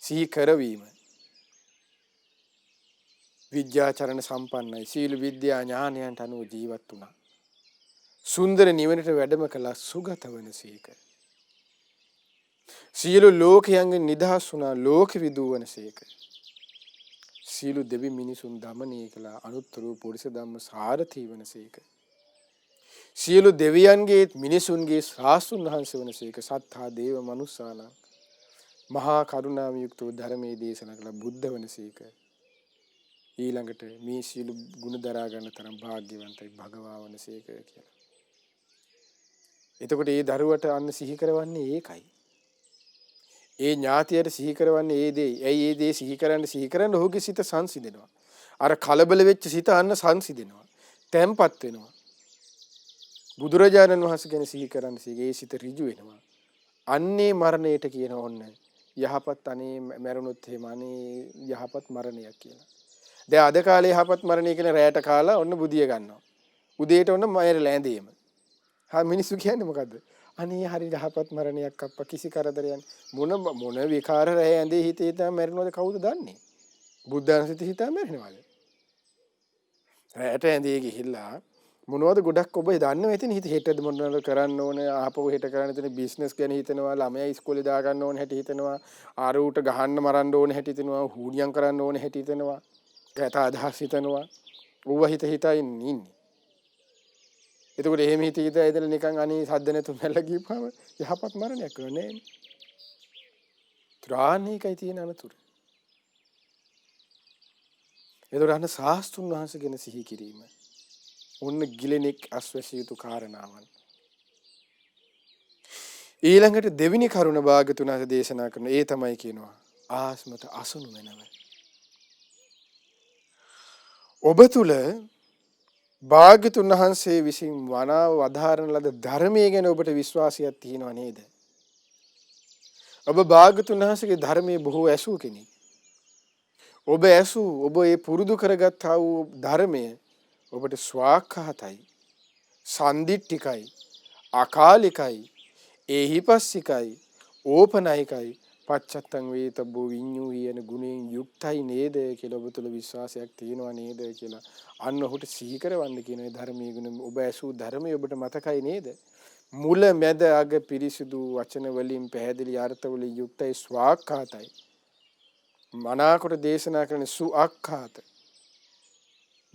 සිහි කරවීම. විද්‍යාචරණ සම්පන්නයි. සීල විද්‍යා ඥානයන්ට අනුව ජීවත් වුණා. සුන්දර නිවනට වැඩම කළා සුගත වනසේක. සියලු ලෝකයන්ගෙන් නිදහස් වුණා ලෝක විදූවනසේක. සියලු දෙවි මිනිසුන් දමනය කළා අනුත්තර පුරිස ධම්ම සාරථී වනසේක. සියලු දෙවියන්ගේ මිනිසුන්ගේ ශාස්ත්‍රුන් වහන්සේ වනසේක. සත්තා දේව මනුස්සානං මහා කරුණාවෙන් යුක්තව ධර්මයේ දේශනා කළ බුද්ධ වනසේක. ඊළඟට මේ සියලු ගුණ දරා ගන්න තරම් වාග්යවන්තයි භගවා වනසේක කියලා. එතකොට ඒ දරුවට අන්න සිහි කරවන්නේ ඒකයි. ඒ ඥාතියට සිහි කරවන්නේ ඒ දේ. ඇයි ඒ දේ සිහි කරන්න ඔහුගේ සිත සංසිඳෙනවා. අර කලබල වෙච්ච සිත අන්න සංසිඳෙනවා. තැම්පත් වෙනවා. බුදුරජාණන් වහන්සේ ගැන සිහි කරන්න ඒ සිත ඍජු වෙනවා. අන්නේ මරණයට කියන ඕන්න යහපත් අනේ මැරුණොත් එහෙම අනේ යහපත් මරණයක් කියලා. දැන් අද කාලේ යහපත් මරණය කියන රැයට කාලා ඔන්න බුදිය ගන්නවා. උදේට ඔන්න මයරලා ඇඳේම. මිනිස්සු කියන්නේ මොකද්ද? අනේ හරි යහපත් මරණයක් අප්පා කිසි කරදරයක් මොන විකාර රැය ඇඳේ හිතේ තම මැරෙනවද කවුද දන්නේ? බුද්ධානුස්සති හිතා මැරෙනවද? රැයට ඇඳේ ගිහිල්ලා මොනවද ගොඩක් ඔබ දන්නව ඇතිනේ හිත හෙටද මොනවද කරන්න ඕනේ ආපහු හෙට කරන්න තියෙන බිස්නස් ගැන හිතනවා ළමයා ඉස්කෝලේ දා ගන්න ඕනේ හැටි හිතනවා ආරූට ගහන්න මරන්න ඕනේ හැටි හිතනවා හුණියම් කරන්න ඕනේ හැටි හිතනවා ගැත අදහස් හිතනවා ඌව හිතා ඉන්නේ. එතකොට එහෙම හිත ඇදලා නිකන් අනේ සද්ද නැතු මැල්ල ගියපුවම යහපත් මරණයක් වෙන්නේ නෑනේ. ත්‍රාණිකයි තියෙන අනතුරු. එතකොට අන්න ශාස්ත්‍රුන් වහන්සේ ගැන සිහි කිරීම. ඔන්න ගිලෙනෙක් අස්වැසිය යුතු කාරණාවන්. ඊළඟට දෙවිනි කරුණ භාග්‍යතුන් වහන්සේ දේශනා කරන ඒ තමයි කියනවා ආස්මත අසුණු වෙනව. ඔබ තුල භාග්‍යතුන් වහන්සේ විසින් වනාව වදාරන ලද ධර්මයේ ගැන ඔබට විශ්වාසයක් තියෙනව නේද? ඔබ භාග්‍යතුන් වහන්සේගේ ධර්මයේ බොහෝ ඇසූ කෙනෙක්. ඔබ ඒ පුරුදු කරගත්තා වූ ධර්මය ඔබට ස්වාක්ඛාතයි, සන්දිට්ඨිකයි, අකාලිකයි, ඒහිපස්සිකයි, ඕපනයිකයි, පච්චත්තං වේතබ්බෝ විඤ්ඤූහි යන ගුණයෙන් යුක්තයි නේද කියලා ඔබ තුල විශ්වාසයක් තියෙනවා නේද කියලා අන්න ඔහුට සිහි කරවන්න කියන ධර්මයේ ගුණ ඔබ ඇසූ ධර්මයේ ඔබට මතකයි නේද? මුල මැද අග පිරිසිදු වචන වලින් පැහැදිලි අර්ථ වලින් යුක්තයි ස්වාක්ඛාතයි. මනාකොට දේශනා කරන සුඅක්ඛාත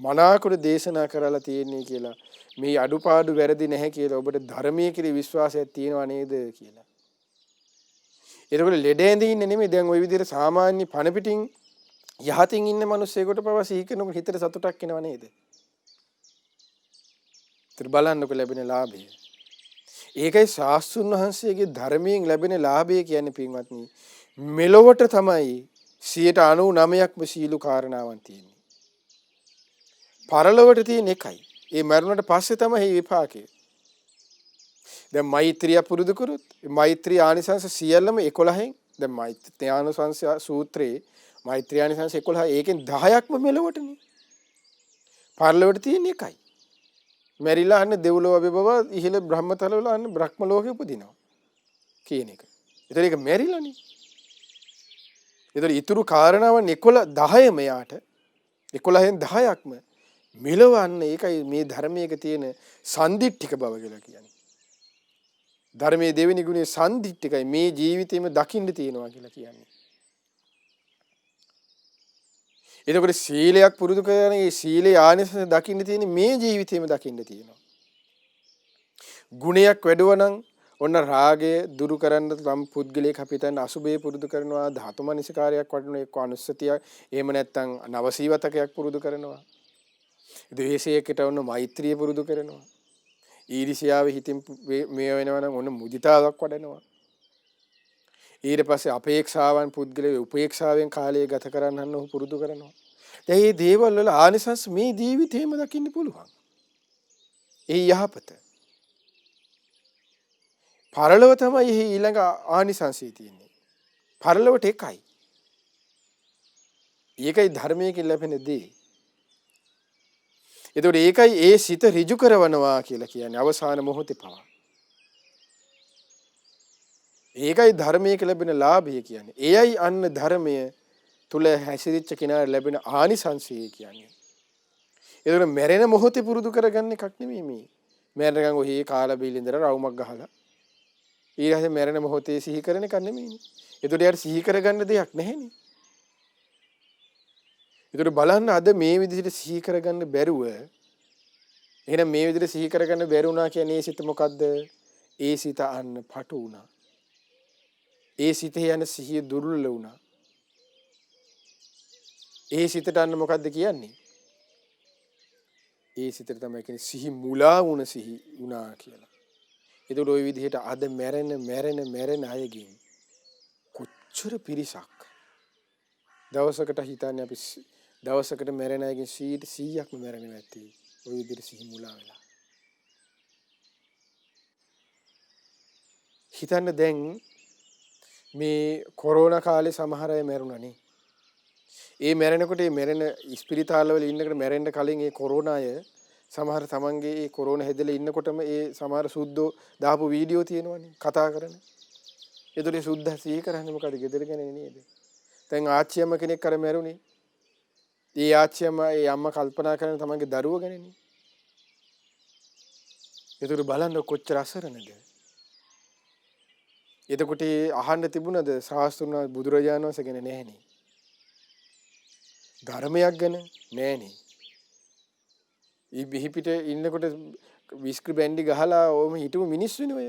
මනාකොට දේශනා කරලා තියෙන්නේ කියලා මේ අඩුපාඩු වැරදි නැහැ කියලා ඔබට ධර්මයේ කිරි විශ්වාසයක් තියෙනවා නේද කියලා. එතකොට ලෙඩ ඇඳින් ඉන්නේ නෙමෙයි දැන් ওই විදිහට සාමාන්‍ය පණ පිටින් යහතින් ඉන්න මිනිස්සෙකුට පවා සිහි කරනකොට හිතට සතුටක් එනව නේද? ඒතර බලන්නකො ලැබෙන ලාභය. ඒකයි ශාස්ත්‍රුන් වහන්සේගේ ධර්මයෙන් ලැබෙන ලාභය කියන්නේ පින්වත්නි මෙලොවට තමයි 99%ක්ම සීල කාරණාවන් තියෙන්නේ. පරලොවට තියෙන එකයි. ඒ මරුණට පස්සේ තමයි මේ විපාකය. දැන් මෛත්‍රිය පුරුදු කරොත් මෛත්‍රී ආනිසංස සියල්ලම 11න් දැන් මෛත්‍රී ආනිසංස සූත්‍රයේ මෛත්‍රී ආනිසංස 11 ඒකෙන් 10ක්ම මෙලොවටනේ. පරලොවට තියෙන එකයි. මැරිලා අන්න දෙව්ලොව අභිභව ඉහළ බ්‍රහ්මතල වල අන්න බ්‍රහ්ම ලෝකෙ උපදිනවා කියන එක. ඒතර ඒක මැරිලානේ. ඒතර ඊතුරු කාරණාවන් 10 මෙයාට 11න් 10ක්ම මෙලවන්න ඒකයි මේ ධර්මයක තියෙන සන්දිට්ඨික බව කියලා කියන්නේ. ධර්මයේ දෙවෙනි ගුණය සන්දිට්ඨිකයි මේ ජීවිතේම දකින්න තියෙනවා කියලා කියන්නේ. එතකොට සීලයක් පුරුදු කරගෙන ඒ සීලේ ආනිසංස දකින්න තියෙන මේ ජීවිතේම දකින්න තියෙනවා. ගුණයක් වැඩුවා නම් ඔන්න රාගය දුරු කරන්න තම පුද්ගලයෙක් අපිටන් අසුබේ පුරුදු කරනවා ධාතු මනසිකාරයක් වඩන එක්ක අනුස්සතිය එහෙම නැත්නම් නවසීවතකයක් පුරුදු කරනවා. ද්වේෂයකට ඔන්න මෛත්‍රිය පුරුදු කරනවා. ඊර්ෂ්‍යාව හිතින් මේ වෙනවා නම් ඔන්න මුදිතාවක් වඩනවා. ඊට පස්සේ අපේක්ෂාවන් පුද්ගලයේ උපේක්ෂාවෙන් කාලය ගත කරන්න ඔහු පුරුදු කරනවා. දැන් මේ දේවල් වල ආනිසංස මේ ජීවිතේම දකින්න පුළුවන්. ඒ යහපත. පරලොව තමයි ඊළඟ ආනිසංසය තියෙන්නේ. පරලොවට එකයි. ඒකයි ධර්මයෙන් ලැබෙන දේ. ඒතකොට ඒකයි ඒ සිත ඍජු කරවනවා කියලා කියන්නේ අවසාන මොහොතේ පවා. ඒකයි ධර්මයක ලැබෙන ලාභය කියන්නේ. එයයි අන්න ධර්මය තුල හැසිරිච්ච කෙනාට ලැබෙන ආනිසංසය කියන්නේ. ඒතකොට මැරෙන මොහොතේ පුරුදු කරගන්න එකක් නෙමෙයි මේ. මැරෙනකන් ඔහි කාලා බීලින්දර රවුමක් ගහලා ඊළඟ මැරෙන මොහොතේ සිහි කරන එක නෙමෙයිනේ. ඒතකොට යාර සිහි කරගන්න දෙයක් නැහෙනේ. ඒතකොට බලන්න අද මේ විදිහට සිහි කරගන්න බැරුව එහෙනම් මේ විදිහට සිහි කරගන්න බැරුණා කියන්නේ ඒ සිත මොකද්ද? ඒ සිත අන්න පටු වුණා. ඒ සිතේ යන සිහිය දුර්වල වුණා. ඒ සිතට අන්න මොකද්ද කියන්නේ? ඒ සිතට තමයි කියන්නේ සිහි මුලා වුණ සිහි වුණා කියලා. ඒතකොට ওই විදිහට අද මැරෙන අයගෙන් කොච්චර පිරිසක් දවසකට හිතන්නේ අපි දවසකට මැරෙන අයගෙන් 100%ක්ම මැරෙනවා ඇති. ওই විදිහට සිහි මුලා වෙලා. හිතන්න දැන් මේ කොරෝනා කාලේ සමහර අය මැරුණානේ. ඒ මැරෙනකොට ඒ මැරෙන ස්පිරිතාලවල ඉන්නකොට මැරෙන්න කලින් ඒ කොරෝනා අය සමහර තමන්ගේ ඒ කොරෝනා හැදලා ඉන්නකොටම ඒ සමහර සුද්ධෝ දාපු වීඩියෝ තියෙනවනේ කතා කරන. ඒතකොට සුද්ධ සිහි කරන්නේ මොකද? ගෙදර ගැන නේද? දැන් ආච්චියම්ම කෙනෙක් අර මැරුණේ. ඒ ආච්චියම්ම ඒ අම්මා කල්පනා කරන තමන්ගේ දරුවෝ ගැනනේ. ඒතකොට බලන්න කොච්චර අසරණද? එතකොට අහන්න තිබුණද සාස්ත්‍රුණ බුදුරජාණන් වහන්සේ ගැන නැහෙනේ. ධර්මයක් ගැන නැහෙනේ. ඊ බිහිපිට ඉන්නකොට විස්ක්‍රි බැන්ඩි ගහලා ඕම හිටපු මිනිස්සුනේ ඔය.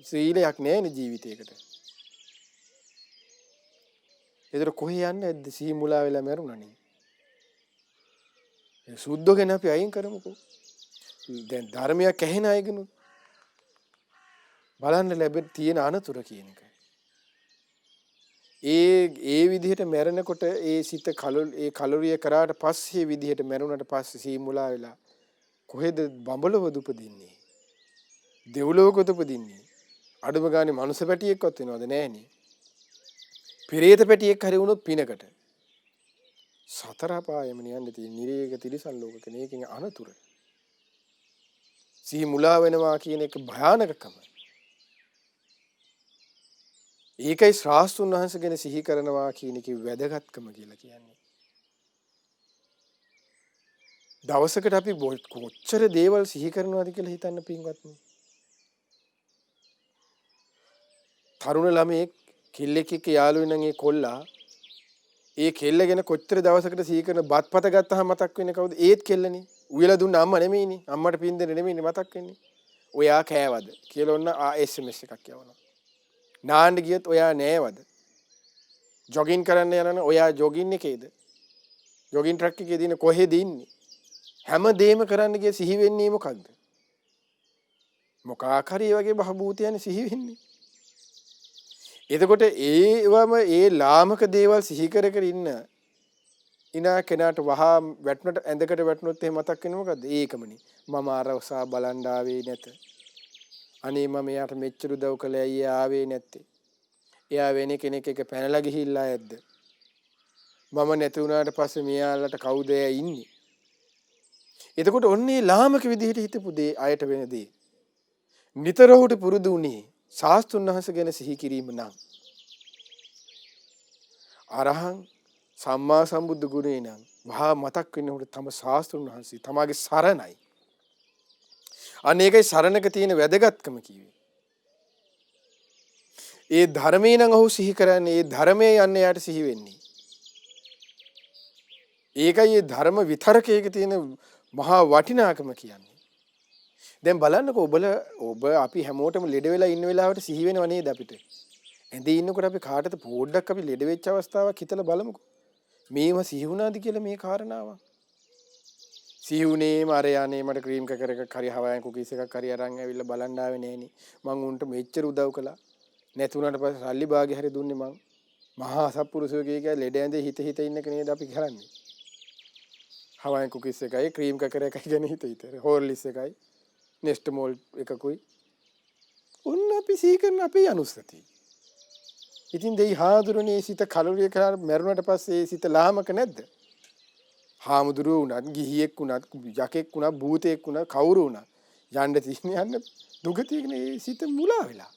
සීලයක් නැහෙනේ ජීවිතේකට. ඒතර කොහේ යන්නේ නැද්ද? සිහි මුලා වෙලා මැරුණානේ. ඒ සුද්ධෝ ගැන අපි අයින් කරමුකෝ. දැන් ධර්මයක් ඇහෙන අයගෙනුත් බලන්න ලැබෙන තියෙන අනතුර කියන එක. ඒ විදිහට මැරෙනකොට ඒ සිත ඒ කලොරිය කරාට පස්සේ විදිහට මැරුණට පස්සේ සීමුලා වෙලා කොහෙද බඹලවද උපදින්නේ? දෙව්ලොවකද උපදින්නේ? අඩුම ගානේ මනුස්ස පැටියෙක්වත් වෙනවද? නැහනේ. පෙරේත පැටියෙක් හරි වුණොත් පිනකට. සතර අපායෙම යන්නේ තියෙන නිරේක තිරිසන් ලෝකක මේකෙන් අනතුර. සීමුලා වෙනවා කියන එක භයානකකම. ඒකයි ශාස්ත්‍රුන් වහන්සේ ගැන සිහි කරනවා කියන එකේ වැදගත්කම කියලා කියන්නේ. දවසකට අපි කොච්චර දේවල් සිහි කරනවද කියලා හිතන්න පින්වත්නි. තරුණ ළමයෙක් කෙල්ලෙක් එක්ක යාළු වෙනන් ඒ කොල්ලා ඒ කෙල්ල ගැන කොච්චර දවසකට සිහි කරන බත්පත ගත්තාම මතක් වෙන්නේ කවුද? ඒත් කෙල්ලනේ. උයලා දුන්න අම්මා නෙමෙයිනේ. අම්මට පින් දෙන්න නෙමෙයිනේ මතක් වෙන්නේ. ඔයා කෑවද කියලා ඔන්න SMS එකක් යවනවා. නාන්න ගියත් ඔයා නෑවද? ජොගින් කරන්න යනවනම් ඔයා ජොගින් එකේද? ජොගින් ට්‍රක් එකේ දින කොහෙද ඉන්නේ? හැම දෙයක්ම කරන්න ගිය සිහි වෙන්නේ මොකද්ද? මොකක් හරි වගේ බහබූතයන් සිහි වෙන්නේ. එතකොට ඒවම ඒ ලාමක දේවල් සිහි කර කර ඉනා කෙනාට වහා වැටුනට ඇඳකට වැටුනොත් එහෙම මතක් වෙන්නේ මොකද්ද? ඒකමනේ. මම අරවසා බලන් ආවේ නැත. අනේ මම එයාට මෙච්චර උදව් කළේ ඇයි ආවේ නැත්තේ? එයා වෙන කෙනෙක් එක පැනලා ගිහිල්ලා ඇද්ද? මම නැති වුණාට පස්සේ මෙයාලට කවුද ඉන්නේ? එතකොට ඔන්නේ ලාමක විදිහට හිතපු දේ අයට වෙන දේ. නිතර උට පුරුදු උනේ ශාස්ත්‍රුන් වහන්සේ ගැන සිහි කිරීම නම් අරහං සම්මා සම්බුද්ධ ගුණේ නම් මහා මතක් වෙනකොට තම ශාස්ත්‍රුන් වහන්සේ තමාගේ සරණයි. අනේකයි සරණක තියෙන වැදගත්කම කිව්වේ. ඒ ධර්මේ නම් ඔහු සිහි කරන්නේ ඒ ධර්මයේ යන්නේ යාට සිහි වෙන්නේ. ඒකයි ඒ ධර්ම විතරකයක තියෙන මහා වටිනාකම කියන්නේ. දැන් බලන්නකෝ ඔබ අපි හැමෝටම ලෙඩ වෙලා ඉන්න වෙලාවට සිහි වෙනව නේද අපිට? ඇඳේ ඉන්නකොට අපි කාටද පොඩ්ඩක් අපි ලෙඩ වෙච්ච අවස්ථාවක් හිතලා බලමුකෝ. මේව සිහි වුණාද කියලා මේ කාරණාව. සිහි වුණේම අර යන්නේ මට ක්‍රීම් කකරක හරි හවයන් කුකීස් එකක් හරි අරන් ඇවිල්ලා බලන්න ආවේ නෑනේ. මං උන්ට මෙච්චර උදව් කළා. නැතුණාට පස්සේ සල්ලි භාගෙ හරි දුන්නේ මං. මහා අසත්පුරුෂයෝ කිය ලෙඩ ඇඳේ හිත ඉන්න එක නේද අපි කරන්නේ. හවයන් කුකීස් එකයි ක්‍රීම් කකර එකයි ගැන හිත. හෝර්ලිස් එකයි නෙස්ටමෝල් එකකුයි. උන් අපි සිහි කරන අපේ අනුස්සතිය. ඉතින් දෙයි හාඳුරනේ සිත කලුරිය කරලා මැරුණට පස්සේ සිත ලාමක නැද්ද? හාමුදුරුවෝ වුණත් ගිහියෙක් වුණත් යකෙක් වුණත් භූතයෙක් වුණත් කවුරු වුණත් යන්න තියෙන යන්න දුගතියකනේ සිත මුලා වෙලා.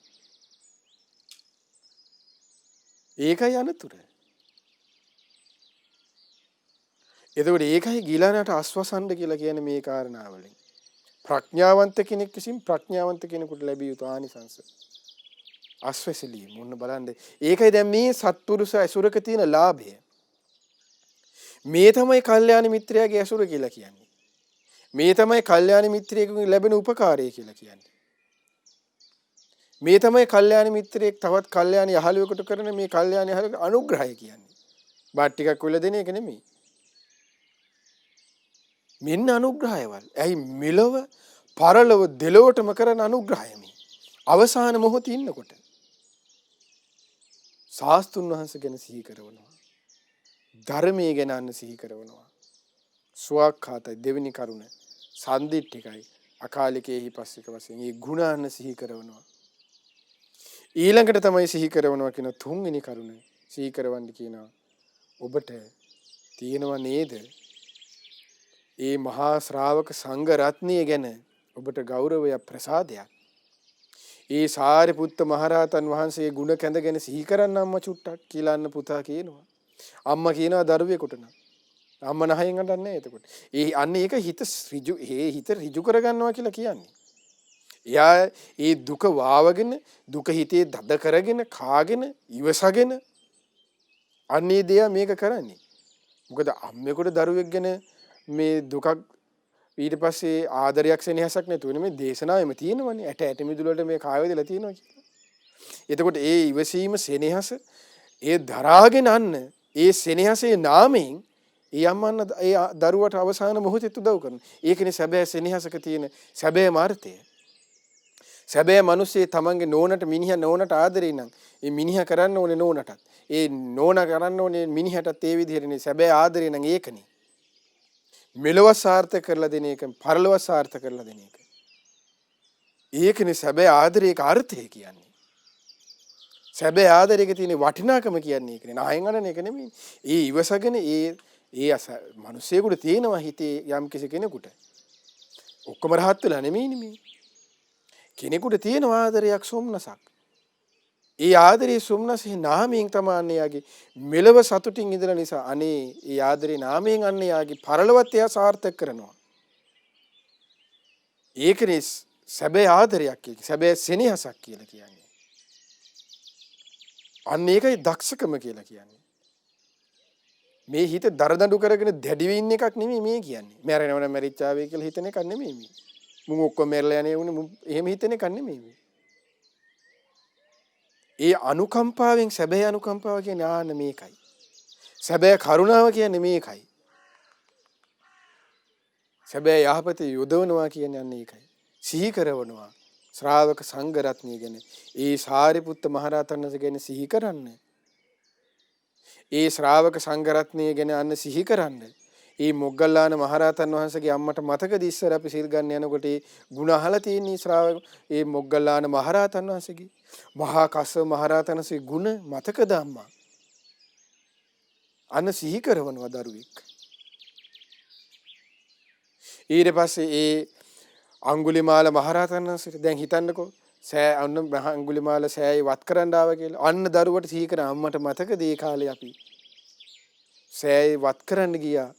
ඒකයි අනතුර. එතකොට ඒකයි ගිලනට අස්වසන්ඩ කියලා කියන්නේ මේ කාරණාවලින්. ප්‍රඥාවන්ත කෙනෙක් විසින් ප්‍රඥාවන්ත කෙනෙකුට ලැබිය යුතු ආනිසංස. අස්වැසිලි මොන්න බලන්න. ඒකයි දැන් මේ සත්පුරුෂ ඇසුරක තියෙන ලාභය. මේ තමයි කල්යාණ මිත්‍රයාගේ ඇසුර කියලා කියන්නේ. මේ තමයි කල්යාණ මිත්‍රයෙකුගෙන් ලැබෙන උපකාරය කියලා කියන්නේ. මේ තමයි කල්යාණ මිත්‍රයෙක් තවත් කල්යාණ යහළුවෙකුට කරන මේ කල්යාණ යහළුවගේ අනුග්‍රහය කියන්නේ. බාට් ටිකක් වෙලා දෙන එක නෙමෙයි. මෙන්න අනුග්‍රහයවල්. ඇයි මෙලව පරලොව දෙලොවටම කරන අනුග්‍රහය මේ. අවසාන මොහොතේ ඉන්නකොට ශාස්ත්‍රුන් වහන්සේ ගැන සිහි කරනවා. ධර්මයේ ගැන අන්න සිහි කරනවා. ස්වාක්ඛාතයි දෙවෙනි කරුණ සම්දිට්ඨිකයි අකාලිකේහි පස්සික වශයෙන් මේ ගුණ අන්න සිහි කරනවා. ඊළඟට තමයි සිහි කරනවා කියන තුන්වෙනි කරුණ සිහි කරවන්න කියනවා. ඔබට තියෙනව නේද? ඒ මහා ශ්‍රාවක සංඝ රත්නිය ගැන ඔබට ගෞරවයක් ප්‍රසාදයක්. ඒ සාරිපුත්ත මහරහතන් වහන්සේ ගුණ කැඳගෙන සිහි කරන්න අම්මා චුට්ටක් කියලා අන්න පුතා කියනවා. අම්මා කියනවා දරුවෙකුට නම්. අම්මා නහයෙන් අඬන්නේ එතකොට. අන්න ඒක හිත ඍජු කරගන්නවා කියලා කියන්නේ. එයා ඒ දුක වාවගෙන දුක හිතේ දඩ කරගෙන කාගෙන ඉවසගෙන අන්නේ දෙය මේක කරන්නේ. මොකද අම්මෙකුට දරුවෙක් ගැන මේ දුකක් ඊට පස්සේ ආදරයක් සෙනෙහසක් නැතුව නෙමෙයි දේශනාවෙම තියෙනවනේ. ඇට මිදුල වලට මේ කාය වේදලා තියෙනවා කියලා. එතකොට ඒ ඉවසීම සෙනෙහස ඒ දරාගෙන අන්න ඒ සෙනෙහසේ නාමයෙන් ඒ අම්මන්න ඒ දරුවට අවසාන මොහොතේ උදව් කරනවා. ඒකනේ සැබෑ සෙනෙහසක තියෙන සැබෑම අර්ථය. සැබෑ මිනිස්සේ තමන්ගේ නෝනට මිනිහා නෝනට ආදරේ නම් ඒ මිනිහා කරන්න ඕනේ නෝනටත්. ඒ නෝනා කරන්න ඕනේ මිනිහටත් ඒ විදිහටනේ සැබෑ ආදරේ නම් ඒකනේ. මෙලොව සාර්ථක කරලා දෙන එක පරලොව සාර්ථක කරලා දෙන එක. ඒකනේ සැබෑ ආදරයක අර්ථය කියන්නේ. සැබෑ ආදරයක තියෙන වටිනාකම කියන්නේ ඒකනේ. නායෙන් අනන එක නෙමෙයි. ඒ ඉවසගෙන ඒ මිනිස්සෙකුට තියෙනවා හිතේ යම් කිසි කෙනෙකුට. ඔක්කොම රහත් වෙලා නෙමෙයිනේ මේ. කෙනෙකුට තියෙන ආදරයක් සොම්නසක්. ඒ ආදරේ සොම්නසේ නාමයෙන් තමයි අන්නේ යාගේ මෙලව සතුටින් ඉඳලා නිසා අනේ ඒ ආදරේ නාමයෙන් අන්නේ යාගේ පරලොවත් එයා සාර්ථක කරනවා. ඒකනේ සැබෑ ආදරයක් කියන්නේ. සැබෑ සෙනෙහසක් කියලා කියන්නේ. අන්න ඒකයි දක්ෂකම කියලා කියන්නේ. මේ හිත දරදඬු කරගෙන දැඩි වෙන්න එකක් නෙමෙයි මේ කියන්නේ. මැරෙනවනම් මැරිච්චාවේ කියලා හිතන එකක් නෙමෙයි මේ. මුන් ඔක්කොම මැරලා යන්නේ උනේ එහෙම හිතන එකක් නෙමෙයි මේ. ඒ අනුකම්පාවෙන් සැබෑ අනුකම්පාව කියන්නේ ආන්න මේකයි. සැබෑ කරුණාව කියන්නේ මේකයි. සැබෑ යහපත යොදවනවා කියන්නේ අන්න ඒකයි. සිහි කරවනවා ශ්‍රාවක සංඝ රත්නිය ගැන. ඒ සාරිපුත්ත මහරහතන් වහන්සේ ගැන සිහි කරන්න. ඒ ශ්‍රාවක සංඝ රත්නිය ගැන අන්න සිහි කරන්න. ඒ මොග්ගල්ලාන මහරහතන් වහන්සේගේ අම්මට මතකද ඉස්සර අපි සිල් ගන්න යනකොට ඒ ಗುಣ අහලා තියෙන ශ්‍රාවක ඒ මොග්ගල්ලාන මහරහතන් වහන්සේගේ මහා කස්සප මහරහතන් වහන්සේගේ ಗುಣ මතකද අම්මා? අන්න සිහි කරවනවා දරුවෙක්. ඊට පස්සේ ඒ අඟුලිමාල මහරහතන් වහන්සේට දැන් හිතන්නකෝ සෑ අන්න අඟුලිමාල සෑයි වත් කරන්න ආවා කියලා. අන්න දරුවට සිහි කරන අම්මට මතකද ඒ කාලේ අපි සෑයි වත් කරන්න ගියා.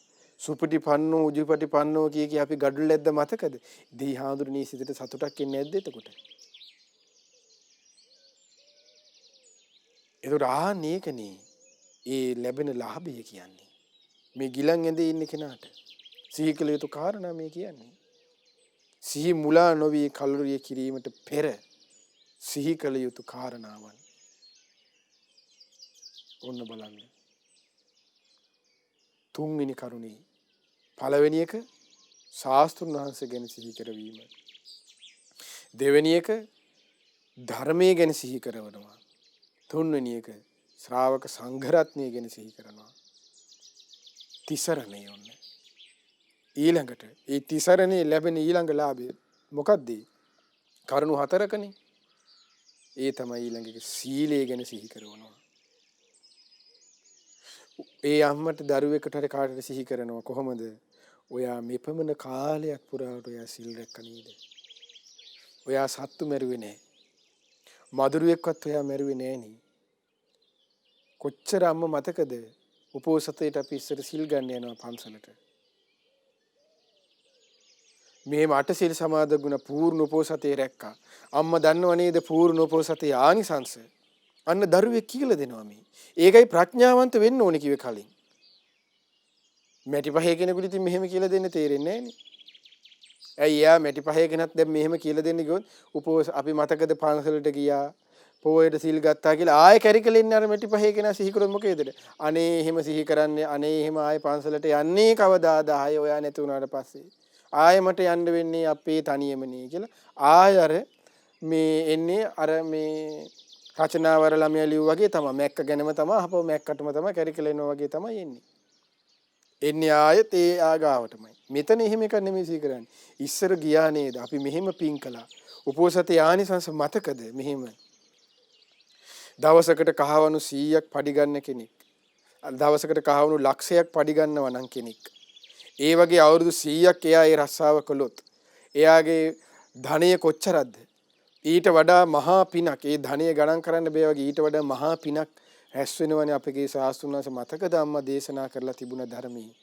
සුපටිපන්නෝ උජුපටිපන්නෝ කිය අපි ගඩොල් ඇද්ද මතකද? දී හාඳුරණී සිතට සතුටක් එන්නේ නැද්ද එතකොට? ඒකට ආනේකනේ ඒ ලැබෙන ලාභය කියන්නේ. මේ ගිලන් ඇඳේ ඉන්න කෙනාට සිහි කළ යුතු කාරණා මේ කියන්නේ. සිහි මුලා නොවි කලුරිය කිරීමට පෙර සිහි කළ යුතු කාරණාවන්. ඔන්න බලන්න. තුන්වෙනි කරුණේ පළවෙනි එක ශාස්ත්‍රුන් වහන්සේ ගැන සිහි කරවීම. දෙවෙනි එක ධර්මයේ ගැන සිහි කරවනවා. තුන්වෙනි එක ශ්‍රාවක සංඝ රත්නය ගැන සිහි කරනවා. තිසරණේ ඔන්න. ඊළඟට ඒ තිසරණේ ලැබෙන ඊළඟ ලාභය මොකක්ද? කරුණු හතරකනේ. ඒ තමයි ඊළඟ එක සීලය ගැන සිහි කරනවා. ඒ අම්මට දරුවෙකුට හරි කාටට සිහි කරනවා කොහොමද? ඔයා මෙපමණ කාලයක් පුරාවට ඔයා සිල් රැක්ක නේද? ඔයා සත්තු මැරුවේ නෑ. මදුරුවෙක්වත් ඔයා මැරුවේ නෑනේ. කොච්චර අම්ම මතකද? උපෝසතයට අපි ඉස්සර සිල් ගන්න යනවා පන්සලට. මේ මට සිල් සමාදන් පූර්ණ උපෝසතේ රැක්කා. අම්මා දන්නව නේද පූර්ණ උපෝසතේ ආනිසංශ? අන්න දරුවෙක් කියලා දෙනවා මේ. ඒකයි ප්‍රඥාවන්ත වෙන්න ඕනේ කිව්වේ කලින්. මැටි පහේ කෙනෙකුට ඉතින් මෙහෙම කියලා දෙන්න තේරෙන්නේ නැහනේ. ඇයි යා මැටි පහේ කෙනත් දැන් මෙහෙම කියලා දෙන්න ගියොත් අපි මතකද පන්සලට ගියා පොයේට සිල් ගත්තා කියලා ආයෙ කැරිකලෙන්නේ අර මැටි පහේ කෙනා සිහි කරොත් මොකේද? අනේ එහෙම සිහි කරන්නේ අනේ එහෙම ආයෙ පන්සලට යන්නේ කවදාද ආයෙ ඔයා නැති වුණාට පස්සේ ආයෙ මට යන්න වෙන්නේ අපේ තනියමනේ කියලා ආයෙ අර මේ එන්නේ අර මේ රචනාවර ළමයා ලියු වගේ තමයි මැක්ක ගැනම තමයි අහපව මැක්කටම තමයි කැරිකලෙනවා වගේ තමයි එන්නේ. එන්නේ ආයෙත් ඒ ආගාවටමයි. මෙතන එහෙම එකක් නෙමෙයි සිහි කරන්නේ. ඉස්සර ගියා නේද? අපි මෙහෙම පින් කළා. උපෝසතේ ආනිසංස මතකද? මෙහෙම දවසකට කහවණු 100ක් පඩි ගන්න කෙනෙක්. දවසකට කහවණු ලක්ෂයක් පඩි ගන්නවා නම් කෙනෙක්. ඒ වගේ අවුරුදු 100ක් එයා ඒ රස්සාව කළොත් එයාගේ ධනය කොච්චරද? ඊට වඩා මහා පිනක්. ඒ ධනය ගණන් කරන්න බෑ වගේ ඊට වඩා මහා පිනක් රැස් වෙනවනේ අපගේ ශාස්ත්‍රඥ වහන්සේ මතකද අම්මා දේශනා කරලා තිබුණ ධර්මයේ.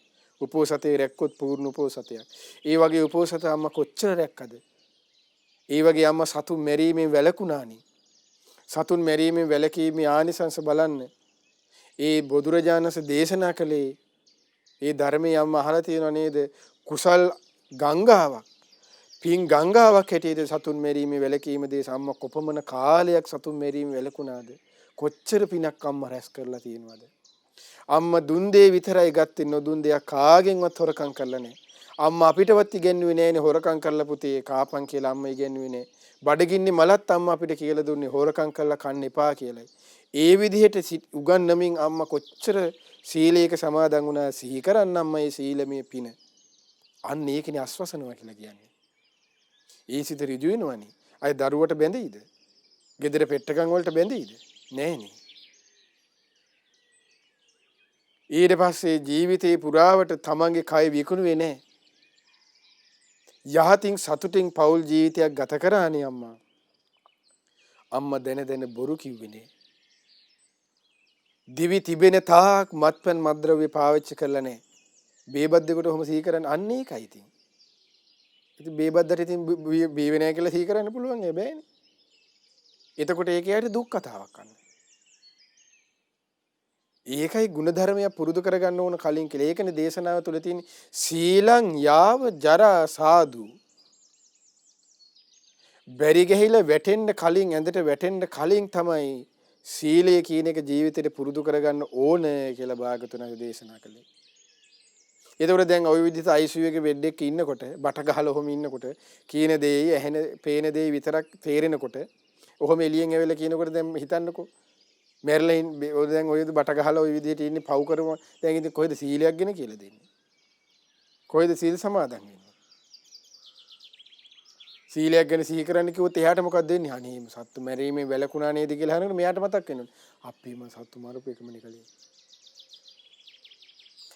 උපෝසතේ රැක්කොත් පූර්ණ උපෝසතයක්. ඒ වගේ උපෝසත අම්මා කොච්චර රැක්කද? ඒ වගේ අම්මා සතුන් මැරීමෙන් වැළකුණානේ. සතුන් මැරීමෙන් වැළකීමේ ආනිසංස බලන්න. ඒ බුදුරජාණන්සේ දේශනා කළේ ඒ ධර්මයේ අම්මා අහලා තියෙනව නේද? කුසල් ගංගාවක්. පින් ගංගාවක් හැටියට සතුන් මැරීමේ වැළකීම දේශ අම්මා කොපමණ කාලයක් සතුන් මැරීමේ වැළකුණාද? කොච්චර පිනක් අම්මා රැස් කරලා තියෙනවද? අම්මා දුන් දේ විතරයි ගත්තේ නොදුන් දෙයක් කාගෙන්වත් හොරකම් කරලා නැහැ. අම්මා අපිටවත් ඉගෙනුවේ නැහැනේ හොරකම් කරලා පුතේ කාපන් කියලා අම්මා ඉගෙනුවේ නැහැ. බඩගින්නේ මලත් අම්මා අපිට කියලා දුන්නේ හොරකම් කරලා කන්න එපා කියලායි. ඒ විදිහට උගන්වමින් අම්මා කොච්චර සීලයක සමාදන් වුණා සිහි කරන්න අම්මා ඒ සීලමේ පින. අන්න ඒකනේ අස්වසනවා කියලා කියන්නේ. ඒ සිත ඍජු වෙනවනේ. අය දරුවට බැඳෙයිද? ගෙදර පෙට්ටකම් වලට බැඳෙයිද? නෑනේ. ඊට පස්සේ ජීවිතේ පුරාවට තමන්ගේ කය විකුණුවේ නෑ. යහතින් සතුටින් පෞල් ජීවිතයක් ගත කරානේ අම්මා. අම්මා දැන බොරු කිව්වේ නෑ. දිවි තිබෙන තාක් මත්පැන් මත්ද්‍රව්‍ය පාවිච්චි කරලා නෑ. බේබද්දෙකුට ඔහොම සිහි කරන්න අන්න ඒකයි ඉතින්. ඉතින් බේබද්දට ඉතින් බීවේ නෑ කියලා සිහි කරන්න පුළුවන් ඒ බෑනේ. එතකොට ඒකේ ඇයි දුක් කතාවක් අන්න. ඒකයි ගුණධර්මය පුරුදු කරගන්න ඕන කලින් කියලා. ඒකනේ දේශනාව තුළ තියෙන සීලං යාව ජරා සාදු. බැරි ගහිලා වැටෙන්න කලින් ඇඳට වැටෙන්න කලින් තමයි සීලය කියන එක ජීවිතේට පුරුදු කරගන්න ඕන කියලා භාගතුන් දේශනා කළේ. ඒතකොට දැන් ওই විදිහට ICU එකේ බෙඩ් එකක ඉන්නකොට බට ගහලා ඔහොම ඉන්නකොට කීන දෙයි ඇහෙන පේන දෙයි විතරක් තේරෙනකොට ඔහොම එළියෙන් ඇවිල්ලා කියනකොට දැන් හිතන්නකෝ මැරලා දැන් ඔය බට ගහලා ওই විදිහට ඉන්නේ පව් කරම දැන් ඉතින් කොහෙද සීලයක් ගැන කියලා දෙන්නේ? කොහෙද සීල් සමාදන් වෙන්නේ? සීලයක් ගැන සිහි කරන්න කිව්වොත් එයාට මොකක්ද වෙන්නේ? අනේ සත්තු මැරීමේ වැළකුණා නේද කියලා අහනකොට මෙයාට මතක් වෙනවා. අපිම සත්තු මරපු එකමනේ කලේ.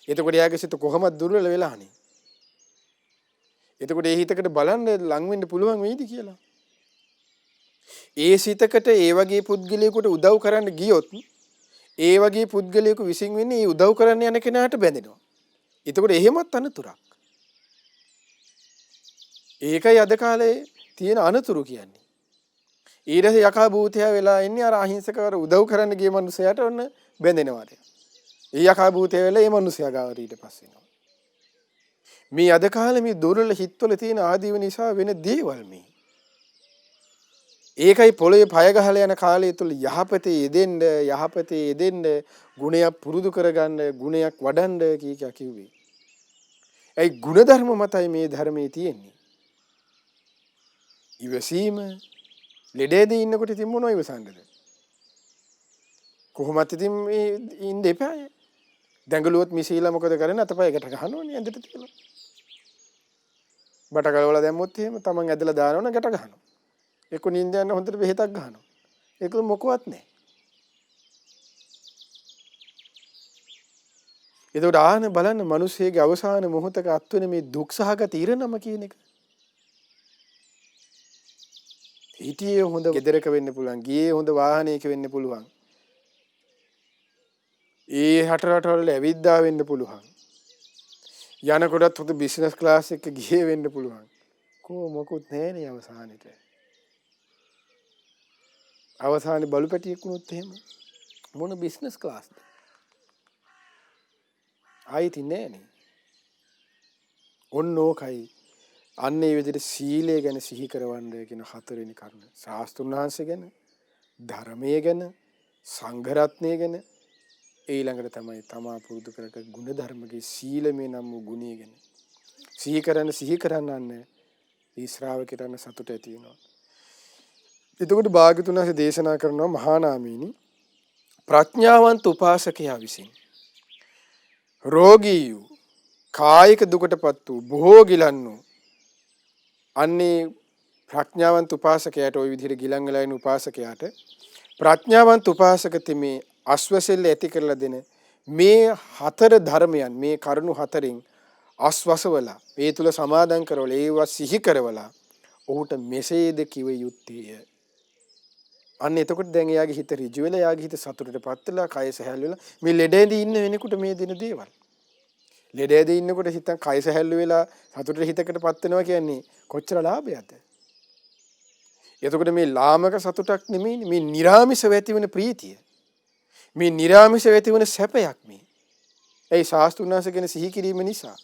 එතකොට එයාගේ සිත කොහොමද දුර්වල වෙලානේ? එතකොට ඒ හිතකට බලන්න ලං වෙන්න පුළුවන් වෙයිද කියලා. ඒ සිතකට ඒ වගේ පුද්ගලයෙකුට උදව් කරන්න ගියොත් ඒ වගේ පුද්ගලයෙකු විසින් වෙන්නේ ඒ උදව් කරන්න යන කෙනාට බැඳෙනවා. එතකොට එහෙමත් අනතුරක්. ඒකයි අද කාලේ තියෙන අනතුරු කියන්නේ. ඊට පස්සේ යකා භූතයා වෙලා ඉන්නේ අර අහිංසකවර උදව් කරන්න ගිය මනුස්සයාට ඔන්න බැඳෙනවා. ඒ යකා භූතයා වෙලා ඒ මනුස්සයා ගාවට ඊට පස්සේ එනවා. මේ අද කාලේ මේ දුර්වල හිත්වල තියෙන ආදීව නිසා වෙන දේවල් මේ. ඒකයි පොළවේ පය ගහලා යන කාලය තුල යහපතේ යෙදෙන්න ගුණයක් පුරුදු කරගන්න ගුණයක් වඩන්න කිව්වේ. ඒ ගුණධර්ම මතයි මේ ධර්මයේ තියෙන්නේ. ඉවසීම ලෙඩේදී ඉන්නකොට ඉතින් මොනව ඉවසන්නද? කොහොමත් ඉතින් මේ ඉන්න එපා. දැඟලුවොත් මිසීලා මොකද කරන්නේ? අතපය එකට ගහනවනේ ඇඳට තියලා. බට ගලවලා දැම්මොත් එහෙම තමන් ඇදලා දානවනේ ගැට ගහනවා. එක්ක නිින්ද යන හොඳට බෙහෙතක් ගහනවා. ඒක මොකවත් නැහැ. ඒකට ආන බලන්න මිනිස්සෙගේ අවසාන මොහොතක අත්වෙන මේ දුක්සහගත ඉරණම කියන එක. හිටියේ හොඳ ගෙදරක වෙන්න පුළුවන්. ගියේ හොඳ වාහනයක වෙන්න පුළුවන්. ඒ රටවල ඇවිද්දා වෙන්න පුළුවන්. යනකොටත් හොඳ බිස්නස් ක්ලාස් එකක ගියේ වෙන්න පුළුවන්. මොකුත් නැහැනේ අවසානෙට. අවසානයේ බලු පැටියෙක් වුණොත් එහෙම මොන බිස්නස් ක්ලාස්ද? ආයිත් නෑනේ. ඔන්න ඕකයි. අන්න ඒ විදිහට සීලය ගැන සිහි කරවන්න කියන හතරවෙනි කරුණ. ශාස්ත්‍රුන් වහන්සේ ගැන, ධර්මයේ ගැන, සංඝ රත්නය ගැන ඊළඟට තමයි තමා පුරුදු කරක ගුණ ධර්මගේ සීලමේ නම් වූ ගුණය ගැන. සිහි කරන්න අන්න ඒ ශ්‍රාවකයන්ට සතුට ඇති වෙනවා. එතකොට භාග්‍යතුන් වහන්සේ දේශනා කරනවා මහා නාමීනි ප්‍රඥාවන්ත උපාසකයා විසින් රෝගී වූ කායික දුකටපත් වූ බොහෝ ගිලන් වූ අන්නේ ප්‍රඥාවන්ත උපාසකයාට ওই විදිහට ගිලන් වෙලා ඉන්න උපාසකයාට ප්‍රඥාවන්ත උපාසක තෙමේ අස්වැසෙල්ල ඇති කරලා දෙන මේ හතර ධර්මයන් මේ කරුණු හතරෙන් අස්වසවලා මේ තුල සමාදන් කරවලා ඒවා සිහි කරවලා ඔහුට මෙසේද කිව යුත්තේය. අන්න එතකොට දැන් එයාගේ හිත ඍජු වෙලා එයාගේ හිත සතුටටපත් වෙලා කය සැහැල්ලු වෙලා මේ ලෙඩේදී ඉන්න වෙනකොට මේ දින දේවල්. ලෙඩේදී ඉන්නකොට හිතන් කය සැහැල්ලු වෙලා සතුටට හිතකටපත් වෙනවා කියන්නේ කොච්චර ලාභයක්ද? එතකොට මේ ලාමක සතුටක් නෙමෙයි මේ නිර්ාමිෂව ඇති වෙන ප්‍රීතිය. මේ නිර්ාමිෂව ඇති වෙන සැපයක් මේ. ඒ ශාස්ත්‍රුන් ගැන සිහි කිරීම නිසා,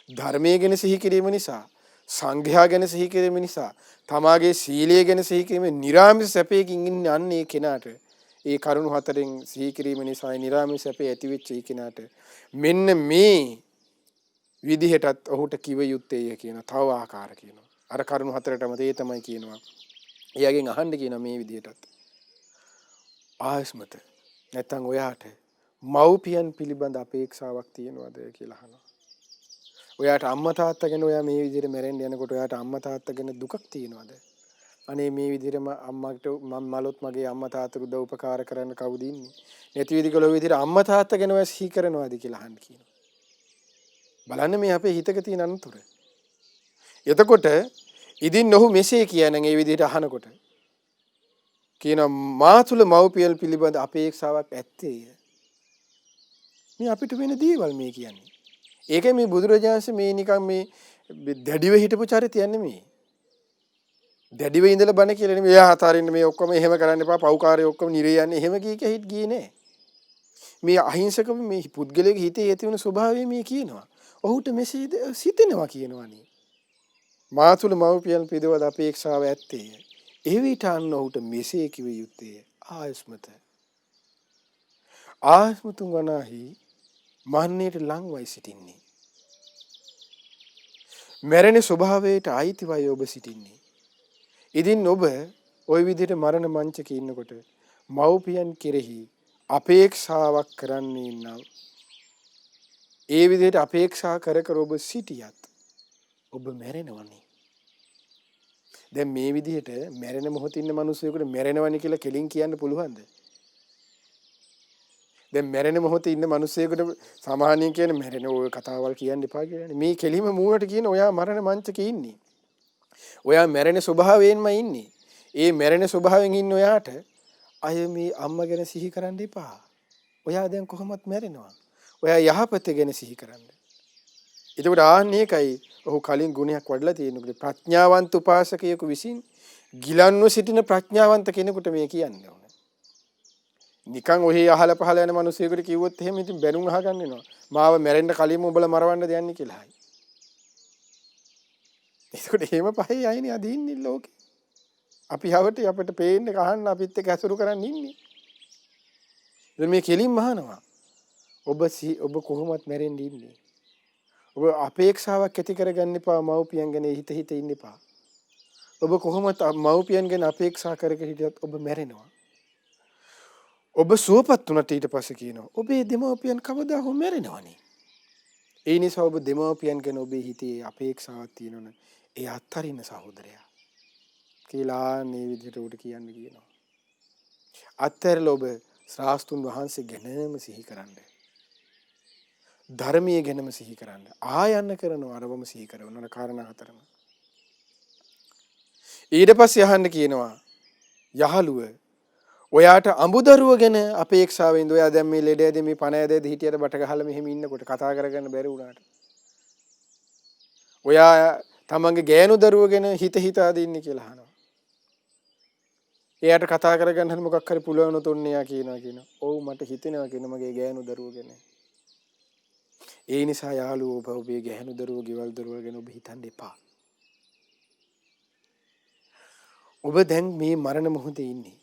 ධර්මයේ ගැන සිහි කිරීම නිසා, සංඝයා ගැන සිහි කිරීම නිසා, තමාගේ සීලය ගැන සිහි කිරීම නිර්ාමිෂ සැපයකින් ඉන්නේ අන්නේ කෙනාට ඒ කරුණු හතරෙන් සිහි කිරීම නිසා නිර්ාමිෂ සැපේ ඇති වෙච්ච ඒ කෙනාට මෙන්න මේ විදිහටත් ඔහුට කිව යුත්තේය කියන තව ආකාර කියනවා. අර කරුණු හතරටම ඒ තමයි කියනවා. එයාගෙන් අහන්න කියනවා මේ විදිහටත්. ආයස්මත නැත්තම් ඔයාට මව්පියන් පිළිබඳ අපේක්ෂාවක් තියෙනවද කියලා අහනවා. ඔයාට අම්මා තාත්තා ගැන ඔයා මේ විදිහට මැරෙන්න යනකොට ඔයාට අම්මා තාත්තා ගැන දුකක් තියෙනවද? අනේ මේ විදිහටම අම්මාට මලොත් මගේ අම්මා තාත්තට උදව් උපකාර කරන්න කවුද ඉන්නේ? නැති විදිහකල ඔය විදිහට අම්මා තාත්තා ගැන ඔයා සිහි කරනවද කියලා අහන්න කියනවා. බලන්න මේ අපේ හිතක තියෙන අනුතර. එතකොට ඉදින් ඔහු මෙසේ කියනනම් ඒ විදිහට අහනකොට කියනවා මා තුල මව්පියන් පිළිබඳ අපේක්ෂාවක් ඇත්තේය. මේ අපිට වෙන දේවල් මේ කියන්නේ. ඒකයි මේ බුදුරජාණන්සේ මේ නිකන් මේ දැඩිව හිටපු චරිතයක් නෙමෙයි. දැඩිව ඉඳලා බණ කියලා නෙමෙයි. එයා හතරින් මේ ඔක්කොම එහෙම කරන්න එපා. පව්කාරය ඔක්කොම නිරේ යන්නේ එහෙම හිට ගියේ නෑ. මේ අහිංසක මේ පුද්ගලයාගේ හිතේ ඇති වෙන ස්වභාවය මේ කියනවා. ඔහුට මෙසේ සිතෙනවා කියනවානේ. මා තුල මව්පියන් පිළිබඳ අපේක්ෂාව ඇත්තේය. ඒ විට අන්න ඔහුට මෙසේ කිව යුත්තේ ආයස්මත. ආයස්මතුන් වනාහි මන්නේට ලංවයි සිටින්නේ. මරණ ස්වභාවයට අයිතිවයි ඔබ සිටින්නේ. ඉතින් ඔබ ওই විදිහට මරණ මංචකේ ඉන්නකොට මව්පියන් කෙරෙහි අපේක්ෂාවක් කරන්නේ නම් ඒ විදිහට අපේක්ෂා කර ඔබ සිටියත් ඔබ මැරෙනවනේ. දැන් මේ විදිහට මැරෙන මොහොතේ ඉන්න මිනිස්සුයෙකුට මැරෙනවනේ කියලා කෙලින් කියන්න පුළුවන්ද? දැන් මැරෙන මොහොතේ ඉන්න මිනිස්සුයෙකුට සාමාන්‍යයෙන් කියන මැරෙන ඔය කතාවල් කියන්න එපා කියලානේ. මේ කෙලිම මූණට කියන ඔයා මරණ මංචකේ ඉන්නේ. ඔයා මැරෙන ස්වභාවයෙන්ම ඉන්නේ. ඒ මැරෙන ස්වභාවයෙන් ඉන්න ඔයාට අය මේ අම්මා ගැන සිහි කරන්න එපා. ඔයා දැන් කොහොමත් මැරෙනවා. ඔයා යහපත ගැන සිහි කරන්න. එතකොට ආන්නේ ඒකයි ඔහු කලින් ගුණයක් වඩලා තියෙනකොට ප්‍රඥාවන්ත උපාසකයෙකු විසින් ගිලන්ව සිටින ප්‍රඥාවන්ත කෙනෙකුට මේ කියන්නේ ඕන. නිකන් ඔහි අහල පහල යන මිනිසෙකුට කිව්වොත් එහෙම ඉතින් බැනුම් අහගන්න වෙනවා. මාව මැරෙන්න කලින්ම උඹලා මරවන්න දෙන්නේ කියලා. ඒකට එහෙම පහේ අයනේ අද ඉන්නේ ලෝකේ. අපි යවට අපිට පේන්නේ කහන්න අපිත් එක්ක ඇසුරු කරන් ඉන්නේ. ඉතින් මේ කෙලින්ම අහනවා. ඔබ කොහොමවත් මැරෙන්න ඉන්නේ? ඔබ අපේක්ෂාවක් ඇති කරගන්න එපා මව්පියන් ගැන හිත ඉන්න එපා. ඔබ කොහොමවත් මව්පියන් ගැන අපේක්ෂා කරගෙන හිටියත් ඔබ මැරෙනවා. ඔබ සුවපත් වුණාට ඊට පස්සේ කියනවා ඔබේ දෙමව්පියන් කවදා හෝ මැරෙනවනේ. ඒ නිසා ඔබ දෙමව්පියන් ගැන ඔබේ හිතේ අපේක්ෂාවක් තියෙනවනේ ඒ අත්හරින්න සහෝදරයා කියලා මේ විදිහට උඩ කියනවා. අත්හැරලා ඔබ ශාස්ත්‍රුන් වහන්සේ ගැනම සිහි කරන්න. ධර්මයේ ගැනම සිහි කරන්න. ආයන්න කරනවා අරවම සිහි කරනවා කාරණා හතරම. ඊට පස්සේ අහන්න කියනවා යහළුව ඔයාට අඹදරුව ගැන අපේක්ෂාවෙන්ද ඔයා දැන් මේ ලෙඩ ඇද මේ පණ ඇද හිටියට බට ගහලා මෙහෙම ඉන්නකොට කතා කරගන්න බැරි වුණාට ඔයා තමන්ගේ ගෑනු දරුව ගැන හිතාද ඉන්නේ කියලා අහනවා. එයාට කතා කරගන්න හරි මොකක් හරි පුළුවන් උනොත් එයා කියනවා. ඔව් මට හිතෙනවා කියන මගේ ගෑනු දරුව ගැන. ඒ නිසා යාළුවෝ ඔබ ඔබේ ගෑනු දරුව ගෙවල් දරුව ගැන ඔබ හිතන්න එපා. ඔබ දැන් මේ මරණ මොහොතේ ඉන්නේ.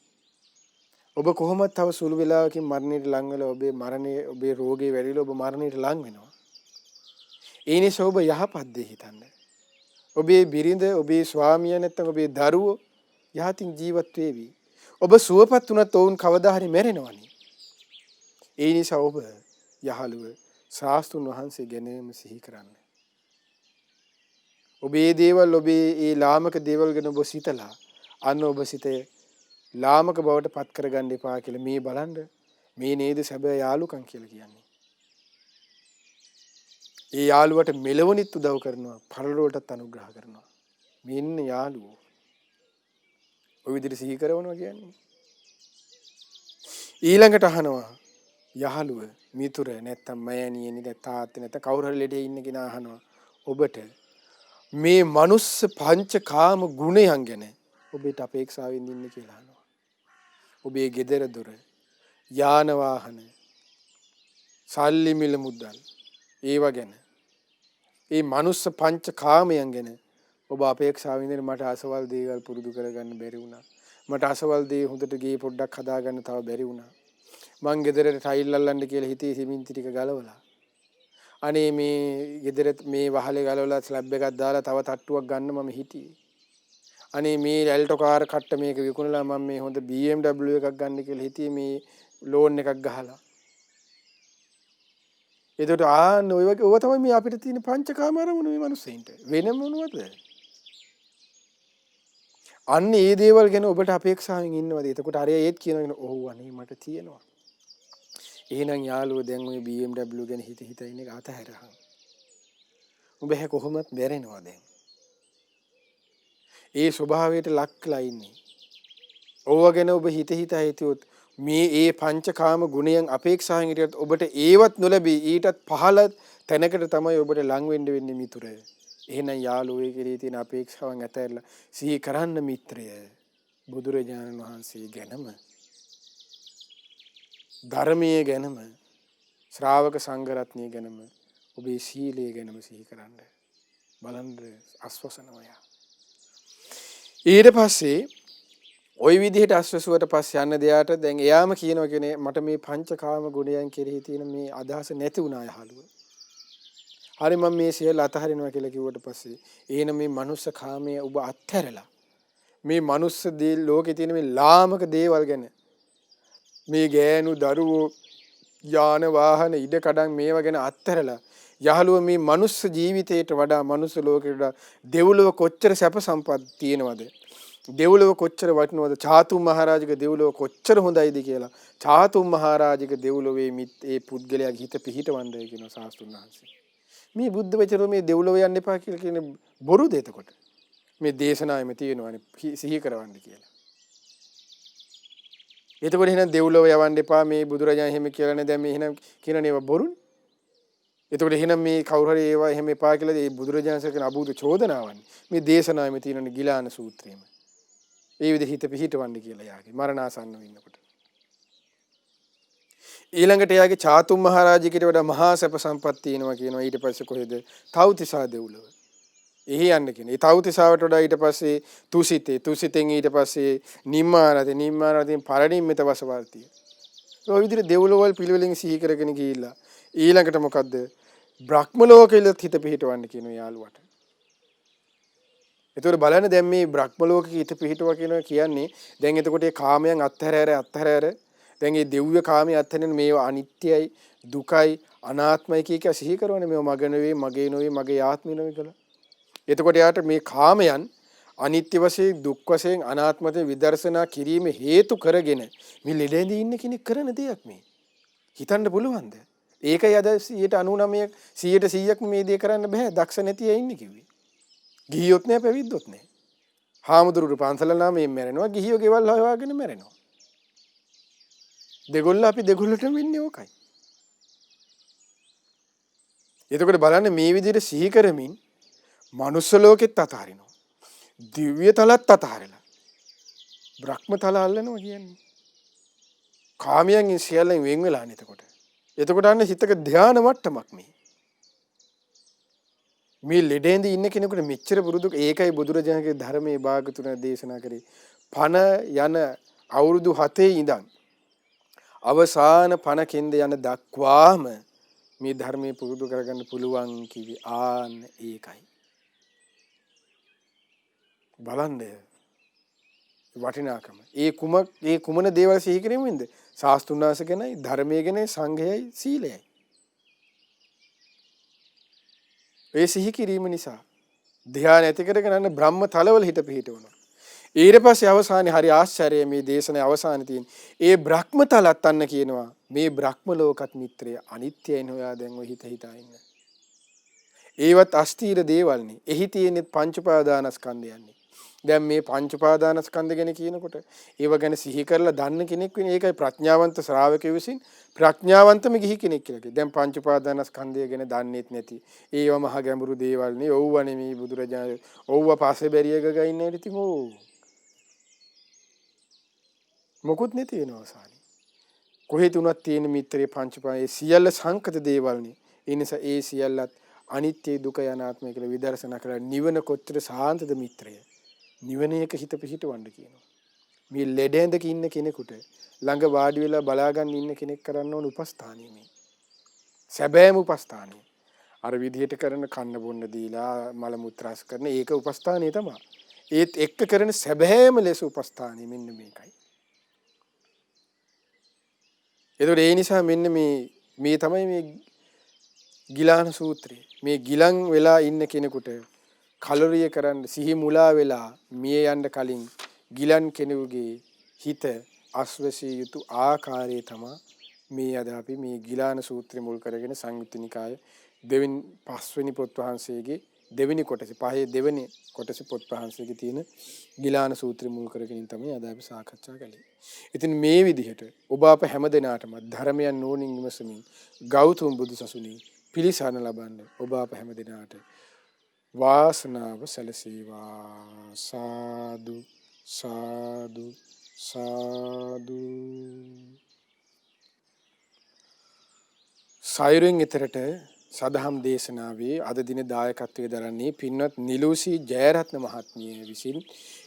ඔබ කොහොමද තව සුළු වෙලාවකින් මරණයට ලං වෙලා ඔබේ රෝගේ වැඩිලා ඔබ මරණයට ලං වෙනවා. ඒ නිසා ඔබ යහපත් දේ හිතන්න. ඔබේ බිරිඳ, ඔබේ ස්වාමියා නැත්නම් ඔබේ දරුවෝ යහතින් ජීවත් වේවි. ඔබ සුවපත් වුණත් ඔවුන් කවදා හරි මැරෙනවනේ. ඒ නිසා ඔබ යහළුව ශාස්ත්‍රුන් වහන්සේ ගැනම සිහි කරන්න. ඔබේ දේවල් ඔබේ ඒ ලාමක දේවල් ගැන ඔබ සිතලා අන්න ඔබ සිතේ ලාමක බවට පත් කරගන්න එපා කියලා මේ බලන්න මේ නේද සැබෑ යාළුකම් කියලා කියන්නේ. ඒ යාළුවට මෙලවනිත් උදව් කරනවා පරලොවටත් අනුග්‍රහ කරනවා. මෙන්න යාළුවෝ. ඔය විදිහට සිහි කරනවා කියන්නේ. ඊළඟට අහනවා යහළුව මිතුර නැත්තම් මෑණියනි තාත්තේ නැත්නම් කවුරු හරි ලෙඩේ ඉන්න කෙනා අහනවා ඔබට මේ මනුස්ස පංචකාම ගුණයන් ගැන ඔබට අපේක්ෂාවෙන් ඉන්න කියලා අහනවා. ඔබේ ගෙදර දොර යාන වාහන සල්ලි මිල මුදල් ඒව ගැන ඒ මනුස්ස පංචකාමයන් ගැන ඔබ අපේක්ෂාවෙන් ඉන්න මට අසවල් දේවල් පුරුදු කරගන්න බැරි වුණා. මට අසවල් දේ හොඳට ගේ පොඩ්ඩක් හදාගන්න තව බැරි වුණා. මං ගෙදරට ටයිල් අල්ලන්න කියලා හිතේ සිමෙන්ති ටික ගලවලා අනේ මේ ගෙදර මේ වහලේ ගලවලා ස්ලැබ් එකක් දාලා තව තට්ටුවක් ගන්න මම හිටියේ. අනේ මේ ඇල්ටෝ කාර් කට්ට මේක විකුණලා මම මේ හොඳ BMW එකක් ගන්න කියලා හිතියේ මේ ලෝන් එකක් ගහලා. ඒකට ඔය වගේ ඕවා තමයි මේ අපිට තියෙන පංචකාම අරමුණු මේ මිනිස්සෙන්ට. වෙන මොනවද? අන්න ඒ දේවල් ගැන ඔබට අපේක්ෂාවෙන් ඉන්නවද? එතකොට අර ඒත් කියනවා ඔව් අනේ මට තියෙනවා. එහෙනම් යාළුවෝ දැන් ওই BMW ගැන හිත ඉන්න එක අතහැරහන්. උඹ හැ කොහොමත් මැරෙනවා දැන්. ඒ ස්වභාවයට ලක්ලා ඉන්නේ. ඕව ගැන ඔබ හිතියොත් මේ ඒ පංචකාම ගුණයන් අපේක්ෂාවෙන් හිටියොත් ඔබට ඒවත් නොලැබී ඊටත් පහළ තැනකට තමයි ඔබට ලං වෙන්නේ මිතුරය. එහෙනම් යාළුවෝ කෙරේ තියෙන අපේක්ෂාවන් අතහැරලා සිහි කරන්න මිත්‍රය. බුදුරජාණන් වහන්සේ ගැනම ධර්මයේ ගැනම ශ්‍රාවක සංඝ රත්නය ගැනම ඔබේ සීලය ගැනම සිහි කරන්න. බලන්න අස්වසනවා යා. ඊට පස්සේ ওই විදිහට අස්වැසුවට පස්සේ යන්න දෙයාට දැන් එයාම කියනවා කියන්නේ මට මේ පංචකාම ගුණයන් කෙරෙහි තියෙන මේ අදහස නැති වුණා යහළුව. හරි මම මේ සියල්ල අතහරිනවා කියලා කිව්වට පස්සේ එහෙනම් මේ මනුස්ස කාමයේ ඔබ අත්හැරලා මේ මනුස්ස දේ ලෝකේ තියෙන මේ ලාමක දේවල් ගැන මේ ගෑනු දරුවෝ යාන වාහන ඉඩ කඩන් මේවා ගැන අත්හැරලා යහළුව මේ මනුස්ස ජීවිතයට වඩා මනුස්ස ලෝකෙට වඩා දෙව්ලොව කොච්චර සැප සම්පත් තියෙනවද? දෙව්ලොව කොච්චර වටිනවද? චාතුම් මහරජාගේ දෙව්ලොව කොච්චර හොඳයිද කියලා චාතුම් මහරජාගේ දෙව්ලොවේ ඒ පුද්ගලයාගේ හිත පිහිටවන්නේ කියන ශාස්ත්‍රඥ වහන්සේ. මේ බුද්ධ වචන මේ දෙව්ලොව යන්න එපා කියලා කියන බොරුද එතකොට? මේ දේශනාවෙම තියෙනවානේ සිහි කරවන්න කියලා. එතකොට එහෙනම් දෙව්ලොව යවන්න එපා මේ බුදුරජාණන් එහෙම කියලා නේ දැන් මේ එහෙනම් කියනනේ ඒවා බොරුනේ. එතකොට එහෙනම් මේ කවුරු හරි ඒවා එහෙම එපා කියලා ඒ බුදුරජාණන්සේ කරන අභූත චෝදනාවන්නේ මේ දේශනාවෙම තියෙන ගිලාන සූත්‍රයේම. ඒ විදිහ හිත පිහිටවන්න කියලා යාගේ මරණාසන්න වෙනකොට. ඊළඟට යාගේ චාතුම් මහරජිකට වඩා මහා සැප සම්පත් තියෙනවා කියනවා. ඊට පස්සේ කොහෙද? තව්තිසා දෙව්ලොව. එහි යන්න කියන. ඒ තව්තිසාවට වඩා ඊට පස්සේ තුසිතෙන් ඊට පස්සේ නිම්මානතෙන් පරිණිම්මිත වසවර්තිය. ඔය විදිහට දෙව්ලොවල් පිළිවෙලින් සිහි කරගෙන ගිහිල්ලා ඊළඟට මොකද්ද? බ්‍රහ්ම ලෝකෙලත් හිත පිහිටවන්න කියනවා යාළුවට. ඒතකොට බලන්න දැන් මේ බ්‍රහ්ම ලෝකෙක හිත පිහිටුවා කියනවා කියන්නේ දැන් එතකොට ඒ කාමයන් අත්හැර දැන් මේ දිව්‍ය කාමයේ අත්හැරෙන මේවා අනිත්‍යයි දුකයි අනාත්මයි කිය සිහි කරවනේ මේවා මග නෙවෙයි මගේ නෙවෙයි මගේ ආත්මය නෙවෙයි කියලා. එතකොට යාට මේ කාමයන් අනිත්‍ය වශයෙන් දුක් වශයෙන් අනාත්ම වශයෙන් විදර්ශනා කිරීම හේතු කරගෙන මේ ලෙඩෙන්දී ඉන්න කෙනෙක් කරන දෙයක් මේ. හිතන්න පුළුවන්ද? ඒකයි අද 99 100%ක්ම මේ දේ කරන්න බෑ. දක්ෂ නැති අය ඉන්නේ කිව්වේ. ගිහියොත් නෑ පැවිද්දොත් නෑ. හාමුදුරුවෝ පන්සල නාමයෙන් මැරෙනවා. ගිහියෝ ගෙවල් හොයාගෙන මැරෙනවා. අපි දෙගොල්ලටම වෙන්නේ ඕකයි. එතකොට බලන්න මේ විදිහට සිහි කරමින් මනුස්ස ලෝකෙත් අතහරිනවා. දිව්‍ය තලත් අතහරිනවා. බ්‍රහ්ම තල අල්ලනවා කියන්නේ. කාමයන්ගෙන් සියල්ලෙන් වෙන් වෙලා නේතකොට. එතකොට අන්න හිතක ධාන මට්ටමක් මේ. මේ ලෙඩෙන්දී ඉන්න කෙනෙකුට මෙච්චර පුරුදු ඒකයි බුදුරජාණන්ගේ ධර්මයේ භාග තුන දේශනා කරේ. පණ යන අවුරුදු 7 ඉඳන් අවසාන පණ කෙන්ද යන දක්වාම මේ ධර්මයේ පුරුදු කරගන්න පුළුවන් කිවි ආන්න ඒකයි. බලන්න වටිනාකම. ඒ කුමන දේවල් සිහි කිරීමෙන්ද? ශාස්ත්‍රුණාස ගැනයි, ධර්මයේ ගැනයි, සංඝයයි, සීලයයි. ඒ සිහි කිරීම නිසා ධ්‍යාන ඇති කරගෙන යන බ්‍රහ්ම තලවල හිත පිහිටවනවා. ඊට පස්සේ අවසානයේ හරි ආශ්චර්යය මේ දේශනේ අවසානයේ තියෙන. ඒ බ්‍රහ්ම තලත් අන්න කියනවා මේ බ්‍රහ්ම ලෝකත් මිත්‍රය අනිත්‍යයින් හොයා දැන් ඔය හිත හිතා ඉන්න. ඒවත් අස්තීර දේවල්නේ. එහි තියෙන පංච උපාදානස්කන්ධයන්නේ. දැන් මේ පංච උපාදානස්කන්ධ ගැන කියනකොට ඒව ගැන සිහි කරලා දන්න කෙනෙක් වෙන ඒකයි ප්‍රඥාවන්ත ශ්‍රාවකයෙකු විසින් ප්‍රඥාවන්තම ගිහි කෙනෙක් කියලා කියනවා. දැන් පංච උපාදානස්කන්ධය ගැන දන්නේත් නැති. ඒව මහ ගැඹුරු දේවල් නේ. ඔව්ව නෙමේ බුදුරජාණන්. ඔව්ව පස්සේ බැරියක ගින්න ඉතින් ඕ. මොකුත් නැති වෙනවා අවසානයේ. කොහේ තුනක් තියෙන මිත්‍රේ පංච උපාදාන සියල්ල සංකත දේවල් නේ. ඒ නිසා ඒ සියල්ලත් අනිත්‍ය දුක අනාත්මය කියලා විදර්ශනා කරලා නිවන කොච්චර සාන්තද මිත්‍රය. නිවනේක හිත පිහිටවන්න කියනවා. මේ ලෙඩෙන්දක ඉන්න කෙනෙකුට ළඟ වාඩි වෙලා බලා ගන්න ඉන්න කෙනෙක් කරන්න ඕන උපස්ථානිය මේ. සැබෑම උපස්ථානිය. අර විදිහට කරන කන්න බොන්න දීලා මල මුත්‍රාස් කරන ඒක උපස්ථානිය තමයි. ඒත් එක්ක කරන සැබෑම ලෙස උපස්ථානිය මෙන්න මේකයි. ඒතකොට ඒ නිසා මෙන්න මේ තමයි මේ ගිලාන සූත්‍රය. මේ ගිලන් වෙලා ඉන්න කෙනෙකුට කලරිය කරන්න සිහි මුලා වෙලා මිය යන්න කලින් ගිලන් කෙනෙකුගේ හිත අස්වැසිය යුතු ආකාරය තමයි මේ අද අපි මේ ගිලාන සූත්‍රය මුල් කරගෙන සංයුත්ත නිකාය පස්වෙනි පොත් වහන්සේගේ දෙවෙනි කොටසේ පහේ දෙවෙනි කොටසේ පොත් වහන්සේගේ තියෙන ගිලාන සූත්‍රය මුල් කරගෙන තමයි අද අපි සාකච්ඡා කළේ. ඉතින් මේ විදිහට ඔබ අප හැම දිනාටම ධර්මයන් නෝනින් විමසමින් ගෞතම බුදුසසුනේ පිළිසරණ ලබන්න ඔබ අප හැම දිනාට වාසනාව සැලසේවා. සාදු සාදු සාදු. සයිරෙන් ඊතරට සදහම් දේශනාවේ අද දින දායකත්වයේ දරන්නේ පින්වත් නිලූසි ජයරත්න මහත්මිය විසින්.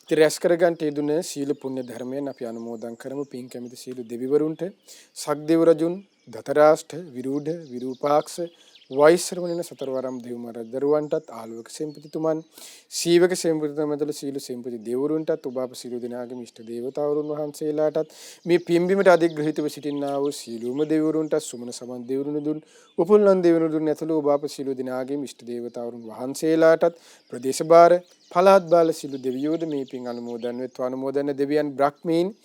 ඉතින් රැස් කරගන්න යෙදුන සීල පුණ්‍ය ධර්මයන් අපි අනුමෝදන් කරමු. පින් කැමති සීල දෙවිවරුන්ට, සක්දෙව් රජුන්, දතරාෂ්ඨ, විරූඪ, විරූපාක්ෂ, වෛශ්‍රවණන සතරවරම් දෙව්මර දරුවන්ටත්, ආලෝක සෙම්පතිතුමන්, සීවක සෙම්පතිතුමන්තල සීල සෙම්පති දෙවරුන්ටත්, ඔබ අප සීල දිනාගම ඉෂ්ට දේවතාවරුන් වහන්සේලාටත්, මේ පින්බිමට අධිග්‍රහිතව සිටින්නා වූ සීලුම දෙවරුන්ටත්, සුමන සමන් දෙවරුන්දුන්, උපුල්ලන් දෙවරුන්දුන් ඇතුළු ඔබ අප සීල දිනාගම ඉෂ්ට දේවතාවරුන් වහන්සේලාටත්, ප්‍රදේශ බාර පළාත් බාල සීල දෙවියෝද මේ පින් අනුමෝදන් වෙත්වා. අනුමෝදන් දෙවියන් බ්‍රහ්මීන්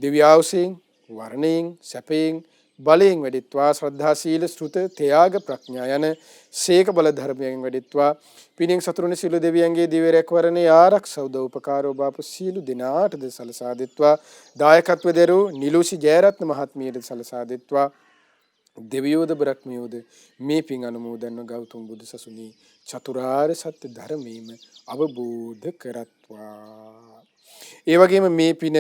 දිව්‍යාවසෙන් වර්ණයෙන් සැපයෙන් බලයෙන් වැඩිත්වා. ශ්‍රද්ධා සීල ශ්‍රුත ත්‍යාග ප්‍රඥා යන සීක බල ධර්මයෙන් වැඩිත්වා. පිණින් සතුරුනි සීල දෙවියන්ගේ දිව්‍ය රැකවරණේ ආරක්ෂා උදව් උපකාර ඔබ අප සීල දිනාටද සලසා දෙත්වා. දායකත්ව දරු නිලූසි ජයරත්න මහත්මියට සලසා දෙත්වා. දෙවියෝද බ්‍රහ්මයෝද මේ පින් අනුමෝදන්ව ගෞතම බුදු සසුනේ චතුරාර්ය සත්‍ය ධර්මයේම අවබෝධ කරත්වා. ඒ වගේම මේ පින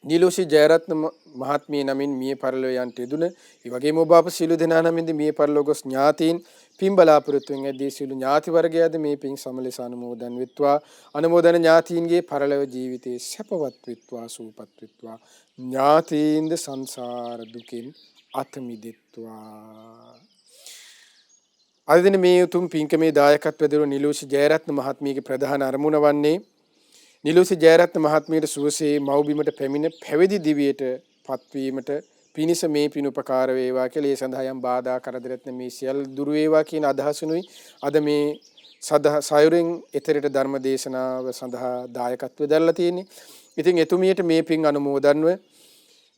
නිලෝෂී ජයරත්න මහත්මිය නමින් මිය පරලොව යන්ට යෙදුන, ඒ වගේම ඔබ අප සියලු දෙනා නමින්ද මිය පරලොව ගොස් ඥාතීන් පින් බලාපොරොත්තුෙන් ඇදී සියලු ඥාති වර්ගයාද මේ පින් සමලෙස අනුමෝදන් වෙත්වා. අනුමෝදන ඥාතීන්ගේ පරලොව ජීවිතේ සැපවත් වෙත්වා, සූපත් වෙත්වා. ඥාතීන්ද සංසාර දුකින් අත මිදෙත්වා. අද දින මේ උතුම් පින්කමේ දායකත්වය දරන නිලෝෂී ජයරත්න මහත්මියගේ ප්‍රධාන අරමුණ වන්නේ නිලෝෂී ජයරත්න මහත්මියට සුවසේ මව්බිමට පැමිණ පැවිදි දිවියට පත්වීමට පිණිස මේ පින් උපකාර වේවා කියලා ඒ සඳහා යම් බාධා කරදරත් මේ සියල්ල දුරු වේවා කියන අදහසුනුයි අද මේ සයුරෙන් එතරට ධර්ම දේශනාව සඳහා දායකත්වය දරලා තියෙන්නේ. ඉතින් එතුමියට මේ පින් අනුමෝදන්ව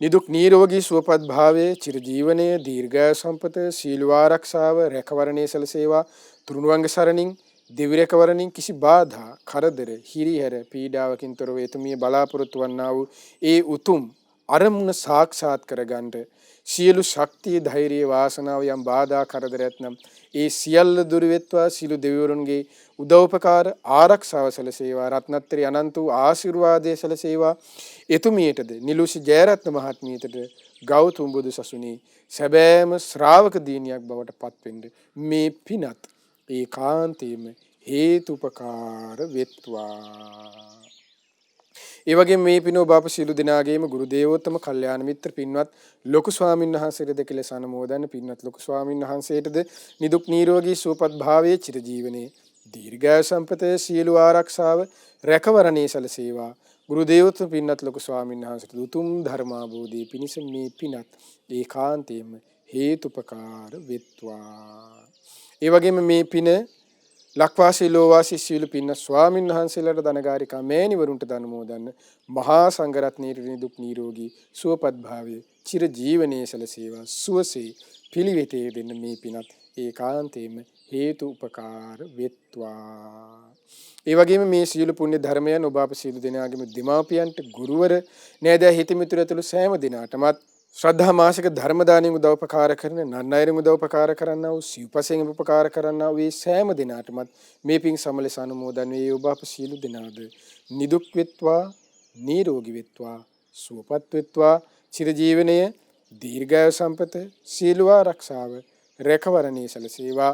නිදුක් නිරෝගී සුවපත් භාවයේ චිරජීවනයේ දීර්ඝායු සම්පත සීල ආරක්ෂාව රැකවරණයේ සලසේවා. තුරුණුවන්ගේ සරණින් දිවි රැකවරණින් කිසි බාධා කරදර හිරිහැර පීඩාවකින් තොරව එතුමිය බලාපොරොත්තු වන්නා වූ ඒ උතුම් අරමුණ සාක්ෂාත් කරගන්නට සියලු ශක්තිය ධෛර්යය වාසනාව යම් බාධා කරදරයක් නම් ඒ සියල්ල දුරු වෙත්වා. සියලු දෙවිවරුන්ගේ උදව්පකාර ආරක්ෂාව සැලසේවා. රත්නත්‍රි අනන්ත වූ ආශිර්වාදයේ සැලසේවා. එතුමියටද නිලෝෂී ජයරත්න මහත්මියටද ගෞතම බුදු සසුනේ සැබෑම ශ්‍රාවක දිනියක් බවට පත්වෙන්න මේ පිනත් ඒකාන්තයෙන්ම හේතුපකාර වෙත්වා. ඒ වගේම මේ පින ඔබ අප සියලු දෙනාගේම ගුරු දේවෝත්තම කල්යාණ මිත්‍ර පින්වත් ලොකු ස්වාමීන් වහන්සේට දෙකලස අනුමෝදන්. පින්වත් ලොකු ස්වාමීන් වහන්සේටද නිදුක් නිරෝගී සුවපත් භාවයේ චිරජීවනයේ දීර්ඝායු සම්පතේ සියලු ආරක්ෂාව රැකවරණයේ සැලසේවා. ගුරු දේවෝත්තම පින්වත් ලොකු ස්වාමීන් වහන්සේට උතුම් ධර්මාභෝධී පිණිස මේ පිනත් ඒකාන්තයෙන්ම හේතුපකාර වෙත්වා. ඒ වගේම මේ පින ලක්වාසී ලෝවාසී සියලු පින්න ස්වාමීන් වහන්සේලාට දනගාරිකා මෑණිවරුන්ට අනුමෝදන්. මහා සංඝරත්නයේ නිදුක් නිරෝගී සුවපත් භාවයේ චිර ජීවනයේ සැලසේවා. සුවසේ පිළිවෙතේ දෙන්න මේ පිනත් ඒකාන්තයෙන්ම හේතු උපකාර වෙත්වා. ඒ වගේම මේ සියලු පුණ්‍ය ධර්මයන් ඔබ අප සියලු දෙනාගේම දෙමාපියන්ට ගුරුවර නෑදෑ හිතමිතුරු ඇතුළු සෑම දිනාටමත් ශ්‍රද්ධා මාසික ධර්ම දාණයෙන් උදව්පකාර කරන නන්නයිරින් උදව්පකාර කරන්නා වූ සිව්පසෙන් උපකාර කරන්නා වූ සෑම දිනාටමත් මේ පින් සමලෙස අනුමෝදන් වේ. ඔබ අප සියලු දෙනාද නිදුක් වෙත්වා, නිරෝගී වෙත්වා, සුවපත් වෙත්වා. චිරජීවනයේ දීර්ඝායු සම්පත සීල ආරක්ෂාව රැකවරණයේ සැලසේවා.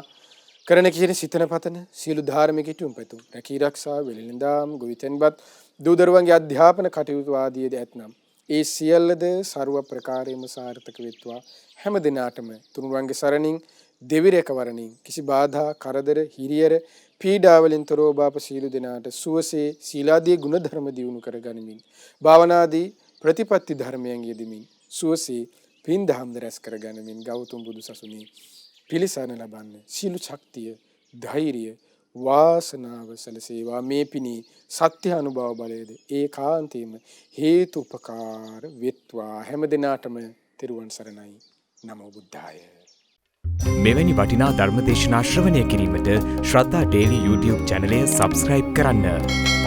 කරන කියන සිතන පතන සියලු ධාර්මික ඉටුම්පතු රැකී ආරක්ෂා වෙලෙන්දාම් ගොවිතැන්පත් දූ දරුවන්ගේ අධ්‍යාපන කටයුතු ආදීද ඇතනම් ඒ සියල්ලද ਸਰව ප්‍රකාරයෙන්ම සාර්ථක වෙත්වා. හැම දිනාටම තුනුරුවන්ගේ සරණින් දෙවි රැකවරණින් කිසි බාධා කරදර හිරියර පීඩාවලින් තොරව බාප සීල දෙනාට සුවසේ සීලාදී ගුණ ධර්ම දියුණු කර ගනිමින් භාවනාදී ප්‍රතිපත්ති ධර්මයන් යෙදමින් සුවසේ පින් දහම් රැස් කර ගනිමින් ගෞතම බුදු සසුනේ පිළිසරණ ලබන්න සීල ශක්තිය ධෛර්යය වාසනාව සැලසේවා. මේ පිණි සත්‍ය අනුභව බලයේද ඒකාන්තයෙන්ම හේතු උපකාර වෙත්වා. හැම දිනාටම තෙරුවන් සරණයි. නමෝ බුද්ධාය. මෙවැනි වටිනා ධර්මදේශනා ශ්‍රවණය කිරීමට ශ්‍රද්ධා ඩේලි YouTube චැනලය සබ්ස්ක්‍රයිබ් කරන්න.